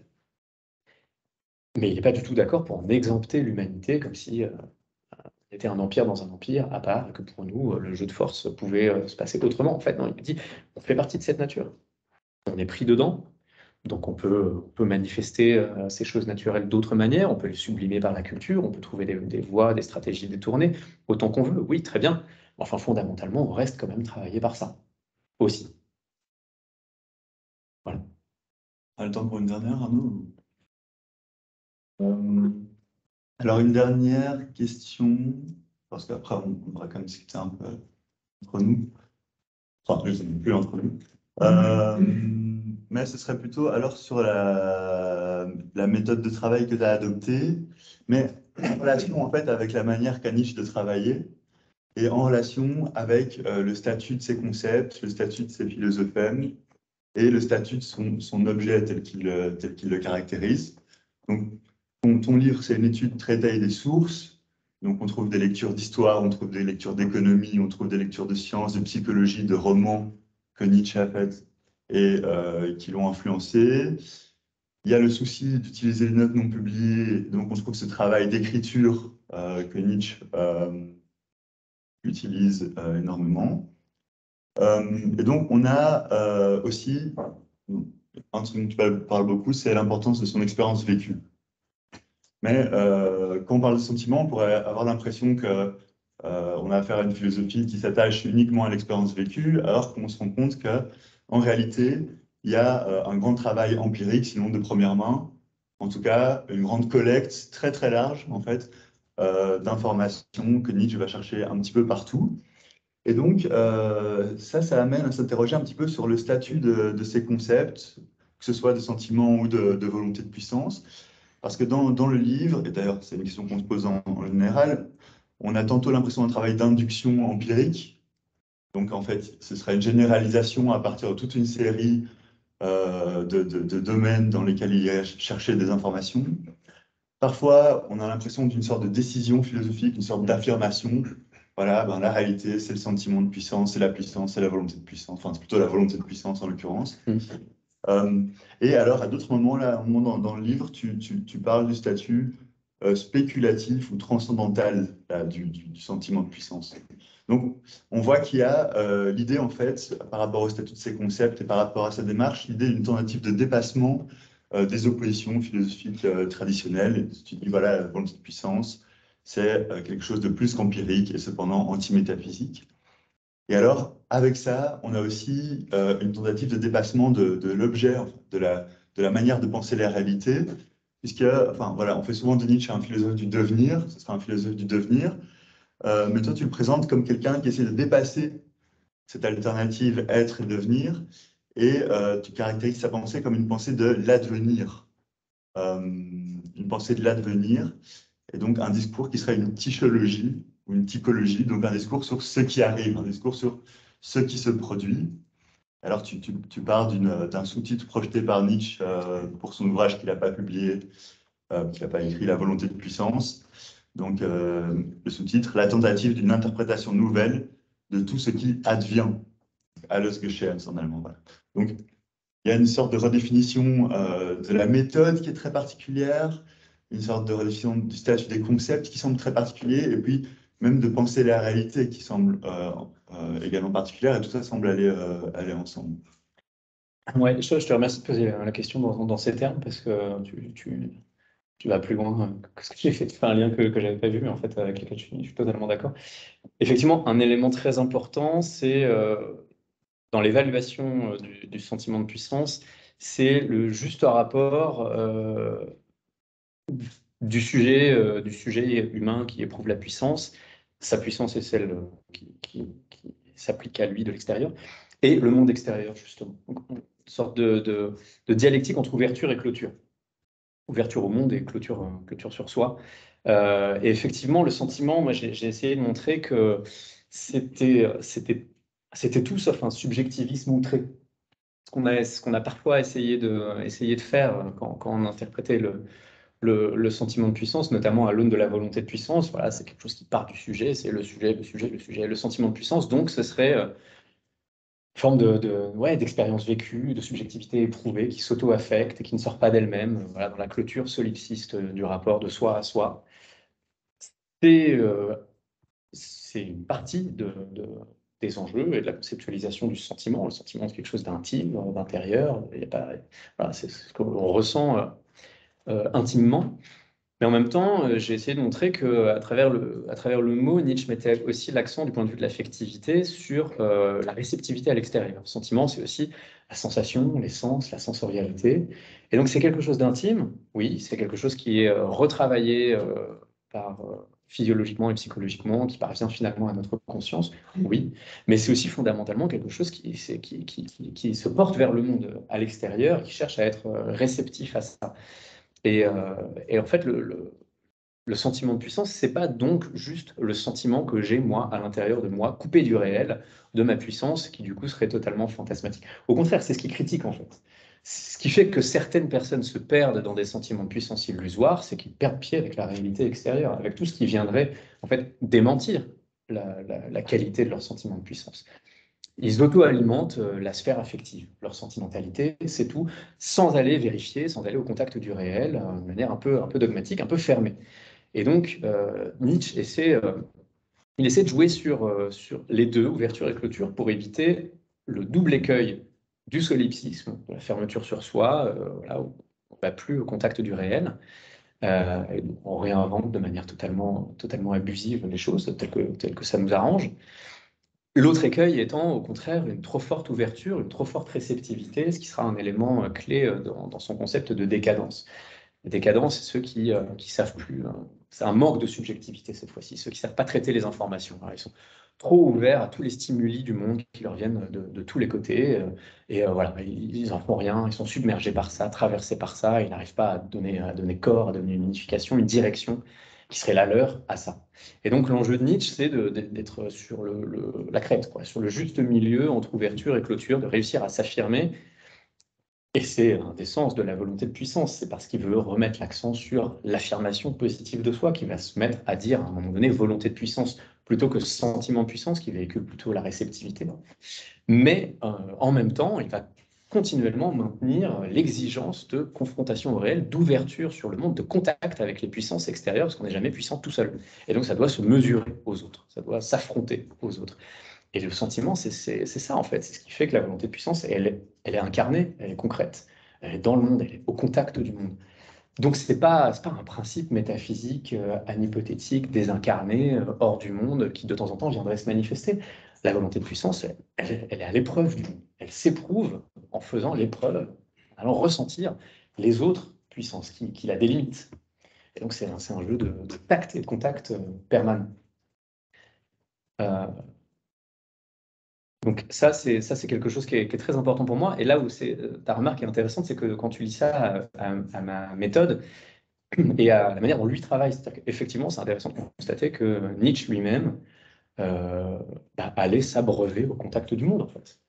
Mais il n'est pas du tout d'accord pour en exempter l'humanité, comme si était un empire dans un empire, à part que pour nous, le jeu de force pouvait se passer autrement. En fait, non, il dit, on fait partie de cette nature. On est pris dedans, donc on peut manifester ces choses naturelles d'autres manières, on peut les sublimer par la culture, on peut trouver des voies, des stratégies détournées, autant qu'on veut, oui, très bien. Enfin, fondamentalement, on reste quand même travaillé par ça, aussi. Voilà. On a le temps pour une dernière, Arnaud? Alors, une dernière question, parce qu'après, on va quand même discuter un peu entre nous. Enfin, je ne sais plus entre nous. Mais ce serait plutôt alors sur la méthode de travail que tu as adoptée, mais en relation en fait avec la manière qu'a Nietzsche de travailler et en relation avec le statut de ses concepts, le statut de ses philosophèmes et le statut de son objet tel qu'il le caractérise. Donc, ton livre, c'est une étude très taillée des sources. Donc, on trouve des lectures d'histoire, on trouve des lectures d'économie, on trouve des lectures de sciences, de psychologie, de romans que Nietzsche a fait et qui l'ont influencé. Il y a le souci d'utiliser les notes non publiées. Donc, on trouve ce travail d'écriture que Nietzsche utilise énormément. Et donc, on a aussi, un truc dont tu parles beaucoup, c'est l'importance de son expérience vécue. Mais quand on parle de sentiment, on pourrait avoir l'impression que on a affaire à une philosophie qui s'attache uniquement à l'expérience vécue, alors qu'on se rend compte qu'en réalité, il y a un grand travail empirique, sinon de première main, en tout cas une grande collecte très très large en fait d'informations que Nietzsche va chercher un petit peu partout. Et donc ça amène à s'interroger un petit peu sur le statut de ces concepts, que ce soit de sentiment ou de volonté de puissance. Parce que dans le livre, et d'ailleurs c'est une question qu'on se pose en général, on a tantôt l'impression d'un travail d'induction empirique. Donc en fait, ce serait une généralisation à partir de toute une série de domaines dans lesquels il y a cherché des informations. Parfois, on a l'impression d'une sorte de décision philosophique, une sorte d'affirmation. Voilà, ben, la réalité, c'est le sentiment de puissance, c'est la puissance, c'est la volonté de puissance. Enfin, c'est plutôt la volonté de puissance en l'occurrence. Et alors, à d'autres moments, là, un moment dans le livre, tu parles du statut spéculatif ou transcendantal là, du sentiment de puissance. Donc, on voit qu'il y a l'idée, en fait, par rapport au statut de ces concepts et par rapport à sa démarche, l'idée d'une tentative de dépassement des oppositions philosophiques traditionnelles. Tu dis, voilà, la volonté de puissance, c'est quelque chose de plus qu'empirique et cependant anti-métaphysique. Et alors, avec ça, on a aussi une tentative de dépassement de l'objet, de la manière de penser la réalité, puisque, enfin, voilà, on fait souvent de Nietzsche un philosophe du devenir, ce sera un philosophe du devenir, mais toi, tu le présentes comme quelqu'un qui essaie de dépasser cette alternative être et devenir, et tu caractérises sa pensée comme une pensée de l'advenir, une pensée de l'advenir, et donc un discours qui serait une tychologie ou une typologie, donc un discours sur ce qui arrive, un discours sur ce qui se produit. Alors tu pars d'un sous-titre projeté par Nietzsche pour son ouvrage qu'il n'a pas publié, qu'il n'a pas écrit, La volonté de puissance. Donc, le sous-titre, la tentative d'une interprétation nouvelle de tout ce qui advient, alles geschehen en allemand. Voilà. Donc, il y a une sorte de redéfinition de la méthode qui est très particulière, une sorte de redéfinition du statut des concepts qui semble très particulier, et puis même de penser la réalité qui semble également particulière, et tout ça semble aller ensemble. Ouais, je te remercie de poser la question dans ces termes, parce que tu vas plus loin que ce que j'ai fait. Tu fais un lien que je n'avais pas vu, mais en fait, avec lequel je suis totalement d'accord. Effectivement, un élément très important, c'est dans l'évaluation du sentiment de puissance, c'est le juste rapport du sujet humain qui éprouve la puissance. Sa puissance est celle qui s'applique à lui de l'extérieur, et le monde extérieur, justement. Donc, une sorte de dialectique entre ouverture et clôture. Ouverture au monde et clôture sur soi. Et effectivement, le sentiment, moi, j'ai essayé de montrer que c'était tout sauf un subjectivisme outré. Ce qu'on a parfois essayé de faire quand on interprétait le sentiment de puissance, notamment à l'aune de la volonté de puissance. Voilà, c'est quelque chose qui part du sujet, c'est le sujet, le sentiment de puissance. Donc, ce serait une forme d'expérience vécue, de subjectivité éprouvée, qui s'auto-affecte et qui ne sort pas d'elle-même, voilà, dans la clôture solipsiste du rapport de soi à soi. C'est une partie des enjeux et de la conceptualisation du sentiment. Le sentiment, c'est quelque chose d'intime, d'intérieur. Il y a pas, voilà, c'est ce qu'on ressent intimement. Mais en même temps, j'ai essayé de montrer qu'à travers le mot, Nietzsche mettait aussi l'accent du point de vue de l'affectivité sur la réceptivité à l'extérieur. Le sentiment, c'est aussi la sensation, les sens, la sensorialité. Et donc, c'est quelque chose d'intime, oui, c'est quelque chose qui est retravaillé physiologiquement et psychologiquement, qui parvient finalement à notre conscience, oui, mais c'est aussi fondamentalement quelque chose qui se porte vers le monde à l'extérieur, qui cherche à être réceptif à ça. Et en fait, le sentiment de puissance, c'est pas donc juste le sentiment que j'ai, moi, à l'intérieur de moi, coupé du réel, de ma puissance, qui du coup serait totalement fantasmatique. Au contraire, c'est ce qui critique, en fait. Ce qui fait que certaines personnes se perdent dans des sentiments de puissance illusoires, c'est qu'ils perdent pied avec la réalité extérieure, avec tout ce qui viendrait, en fait, démentir la qualité de leur sentiment de puissance. Ils auto-alimentent la sphère affective, leur sentimentalité, c'est tout, sans aller vérifier, sans aller au contact du réel, de manière un peu dogmatique, un peu fermée. Et donc, Nietzsche il essaie de jouer sur les deux, ouverture et clôture, pour éviter le double écueil du solipsisme, de la fermeture sur soi, voilà, où on ne va plus au contact du réel. Et on réinvente de manière totalement abusive les choses, telles que ça nous arrange. L'autre écueil étant, au contraire, une trop forte ouverture, une trop forte réceptivité, ce qui sera un élément clé dans son concept de décadence. La décadence, c'est ceux qui savent plus. C'est un manque de subjectivité cette fois-ci, ceux qui savent pas traiter les informations. Alors, ils sont trop ouverts à tous les stimuli du monde qui leur viennent de tous les côtés. Voilà, ils en font rien, ils sont submergés par ça, traversés par ça, ils n'arrivent pas à donner corps, à donner une unification, une direction qui serait la leur à ça. Et donc l'enjeu de Nietzsche, c'est d'être sur la crête, quoi, sur le juste milieu entre ouverture et clôture, de réussir à s'affirmer. Et c'est un des sens de la volonté de puissance, c'est parce qu'il veut remettre l'accent sur l'affirmation positive de soi, qui va se mettre à dire à un moment donné volonté de puissance, plutôt que sentiment de puissance, qui véhicule plutôt la réceptivité. Mais en même temps, il va continuellement maintenir l'exigence de confrontation au réel, d'ouverture sur le monde, de contact avec les puissances extérieures, parce qu'on n'est jamais puissant tout seul. Et donc ça doit se mesurer aux autres, ça doit s'affronter aux autres. Et le sentiment, c'est ça en fait, c'est ce qui fait que la volonté de puissance, elle est incarnée, elle est concrète, elle est dans le monde, elle est au contact du monde. Donc c'est pas un principe métaphysique, anhypothétique, désincarné, hors du monde, qui de temps en temps viendrait se manifester. La volonté de puissance, elle est à l'épreuve du monde. Elle s'éprouve en faisant l'épreuve, en allant ressentir les autres puissances qui la délimitent. Et donc c'est un jeu de tact et de contact permanent. Donc ça, c'est quelque chose qui est très important pour moi. Et là où ta remarque est intéressante, c'est que quand tu lis ça à ma méthode et à la manière dont lui travaille, c'est-à-dire qu'effectivement, c'est intéressant de constater que Nietzsche lui-même allait s'abreuver au contact du monde, en fait.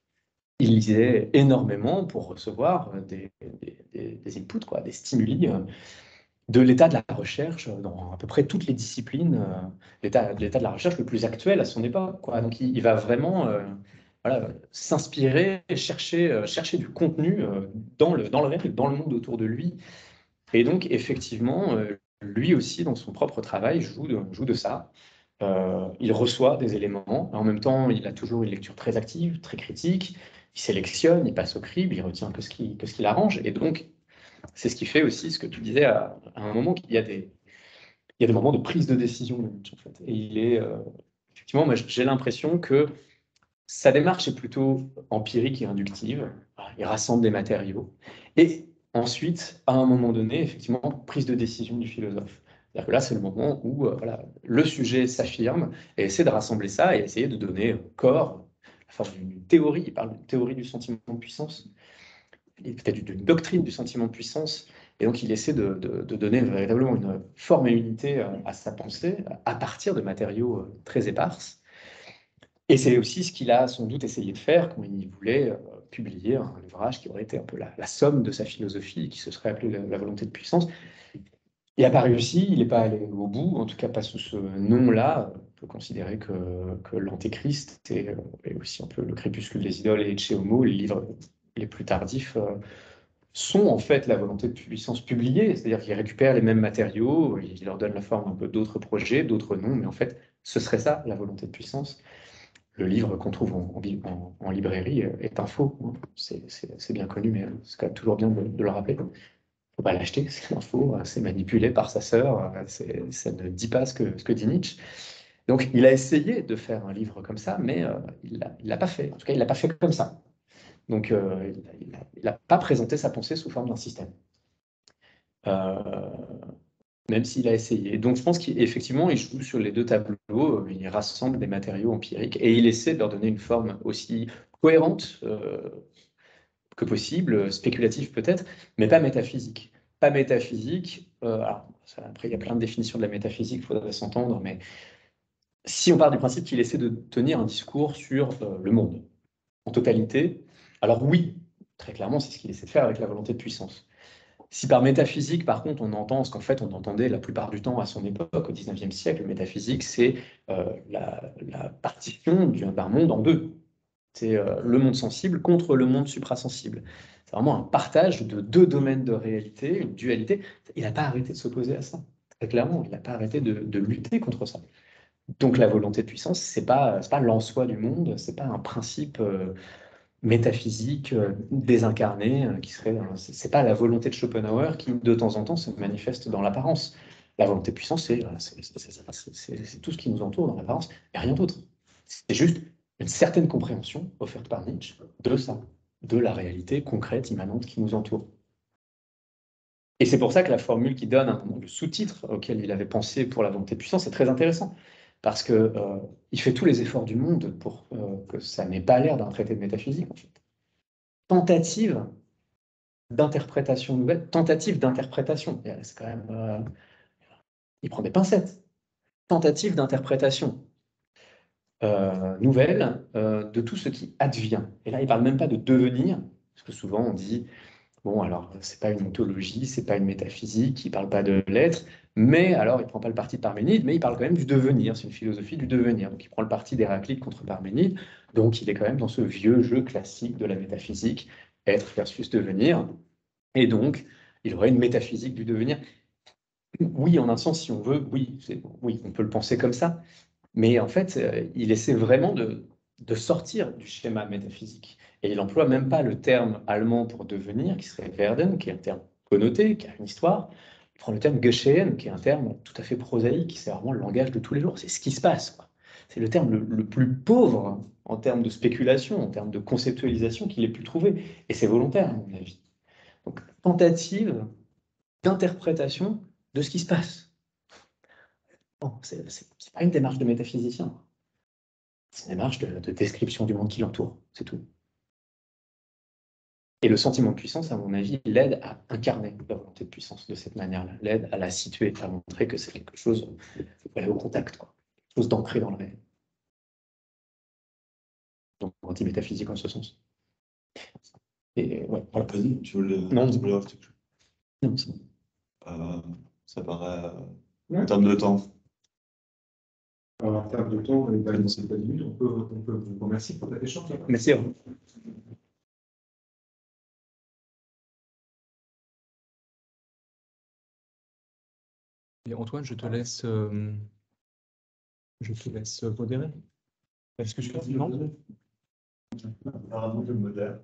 Il lisait énormément pour recevoir des inputs, quoi, des stimuli. de l'état de la recherche dans à peu près toutes les disciplines, l'état de la recherche le plus actuel à son époque, quoi. Donc il va vraiment voilà, s'inspirer, chercher du contenu dans le réel, dans le monde autour de lui. Et donc effectivement, lui aussi, dans son propre travail, joue de ça. Il reçoit des éléments, en même temps, il a toujours une lecture très active, très critique, il sélectionne, il passe au crible, il retient que ce qui l'arrange, et donc c'est ce qui fait aussi ce que tu disais à un moment, qu'il y a il y a des moments de prise de décision de Nietzsche, en fait. Et il est, effectivement, moi j'ai l'impression que sa démarche est plutôt empirique et inductive. Voilà, il rassemble des matériaux. Et ensuite, à un moment donné, effectivement, prise de décision du philosophe. C'est-à-dire que là, c'est le moment où voilà, le sujet s'affirme et essaie de rassembler ça et essayer de donner corps, la forme d'une théorie. Il parle d'une théorie du sentiment de puissance, et peut-être d'une doctrine du sentiment de puissance. Et donc, il essaie de donner véritablement une forme et unité à sa pensée à partir de matériaux très éparses. Et c'est aussi ce qu'il a sans doute essayé de faire quand il voulait publier un ouvrage qui aurait été un peu la somme de sa philosophie, qui se serait appelé la volonté de puissance. Il n'a pas réussi, il n'est pas allé au bout, en tout cas pas sous ce nom-là. On peut considérer que l'Antéchrist et aussi un peu le Crépuscule des idoles et Ecce Homo, les livres les plus tardifs, sont en fait la volonté de puissance publiée, c'est-à-dire qu'ils récupèrent les mêmes matériaux, ils leur donnent la forme un peu d'autres projets, d'autres noms, mais en fait, ce serait ça, la volonté de puissance. Le livre qu'on trouve en librairie est un faux, hein. C'est bien connu, mais c'est quand même toujours bien de le rappeler. Il ne faut pas l'acheter, c'est un faux, c'est manipulé par sa sœur, ça ne dit pas ce que dit Nietzsche. Donc il a essayé de faire un livre comme ça, mais il ne l'a pas fait. En tout cas, il ne l'a pas fait comme ça. Donc il n'a pas présenté sa pensée sous forme d'un système. Euh, Même s'il a essayé. Donc je pense qu'effectivement, il joue sur les deux tableaux, il rassemble des matériaux empiriques et il essaie de leur donner une forme aussi cohérente que possible, spéculative peut-être, mais pas métaphysique. Pas métaphysique, alors, après il y a plein de définitions de la métaphysique, il faudrait s'entendre, mais si on part du principe qu'il essaie de tenir un discours sur le monde en totalité, alors oui, très clairement, c'est ce qu'il essaie de faire avec la volonté de puissance. Si par métaphysique, par contre, on entend ce qu'en fait on entendait la plupart du temps à son époque, au XIXe siècle, métaphysique, c'est la partition d'un monde en deux. C'est le monde sensible contre le monde suprasensible. C'est vraiment un partage de deux domaines de réalité, une dualité. Il n'a pas arrêté de s'opposer à ça. Très clairement, il n'a pas arrêté de lutter contre ça. Donc la volonté de puissance, c'est pas l'en-soi du monde, c'est pas un principe métaphysique, désincarné, qui serait. C'est pas la volonté de Schopenhauer qui, de temps en temps, se manifeste dans l'apparence. La volonté de puissance, c'est tout ce qui nous entoure dans l'apparence, et rien d'autre. C'est juste une certaine compréhension offerte par Nietzsche de ça, de la réalité concrète, immanente qui nous entoure. Et c'est pour ça que la formule qui donne le sous-titre auquel il avait pensé pour la volonté de puissance est très intéressant. Parce que il fait tous les efforts du monde pour que ça n'ait pas l'air d'un traité de métaphysique, en fait. Tentative d'interprétation nouvelle, tentative d'interprétation. C'est quand même, il prend des pincettes. Tentative d'interprétation nouvelle de tout ce qui advient. Et là, il ne parle même pas de devenir, parce que souvent on dit, bon, alors, c'est pas une ontologie, c'est pas une métaphysique, il parle pas de l'être, mais alors, il prend pas le parti de Parménide, mais il parle quand même du devenir, c'est une philosophie du devenir. Donc, il prend le parti d'Héraclite contre Parménide, donc il est quand même dans ce vieux jeu classique de la métaphysique, être versus devenir, et donc, il aurait une métaphysique du devenir. Oui, en un sens, si on veut, oui, oui, on peut le penser comme ça, mais en fait, il essaie vraiment de sortir du schéma métaphysique. Et il emploie même pas le terme allemand pour devenir, qui serait werden, qui est un terme connoté, qui a une histoire. Il prend le terme geschehen, qui est un terme tout à fait prosaïque, qui c'est vraiment le langage de tous les jours. C'est ce qui se passe, quoi. C'est le terme le plus pauvre en termes de spéculation, en termes de conceptualisation qu'il ait pu trouver. Et c'est volontaire, à mon avis. Donc, tentative d'interprétation de ce qui se passe. Bon, c'est pas une démarche de métaphysicien. C'est une démarche de description du monde qui l'entoure, c'est tout. Et le sentiment de puissance, à mon avis, l'aide à incarner la volonté de puissance de cette manière-là, l'aide à la situer, à montrer que c'est quelque chose, il faut aller au contact, quoi. Quelque chose d'ancré dans le réel. Donc, anti-métaphysique en ce sens. Et ouais, voilà. Vas-y, tu voulais Non, rajouter quelque chose? non, c'est bon. Ça paraît Ouais. en termes de temps. Alors, en termes de temps, on est pas dans ces 10 minutes. On peut vous remercier pour cet échange. Merci à vous. Et Antoine, je te laisse modérer. Est-ce que je fais non? Alors, avant que je modère,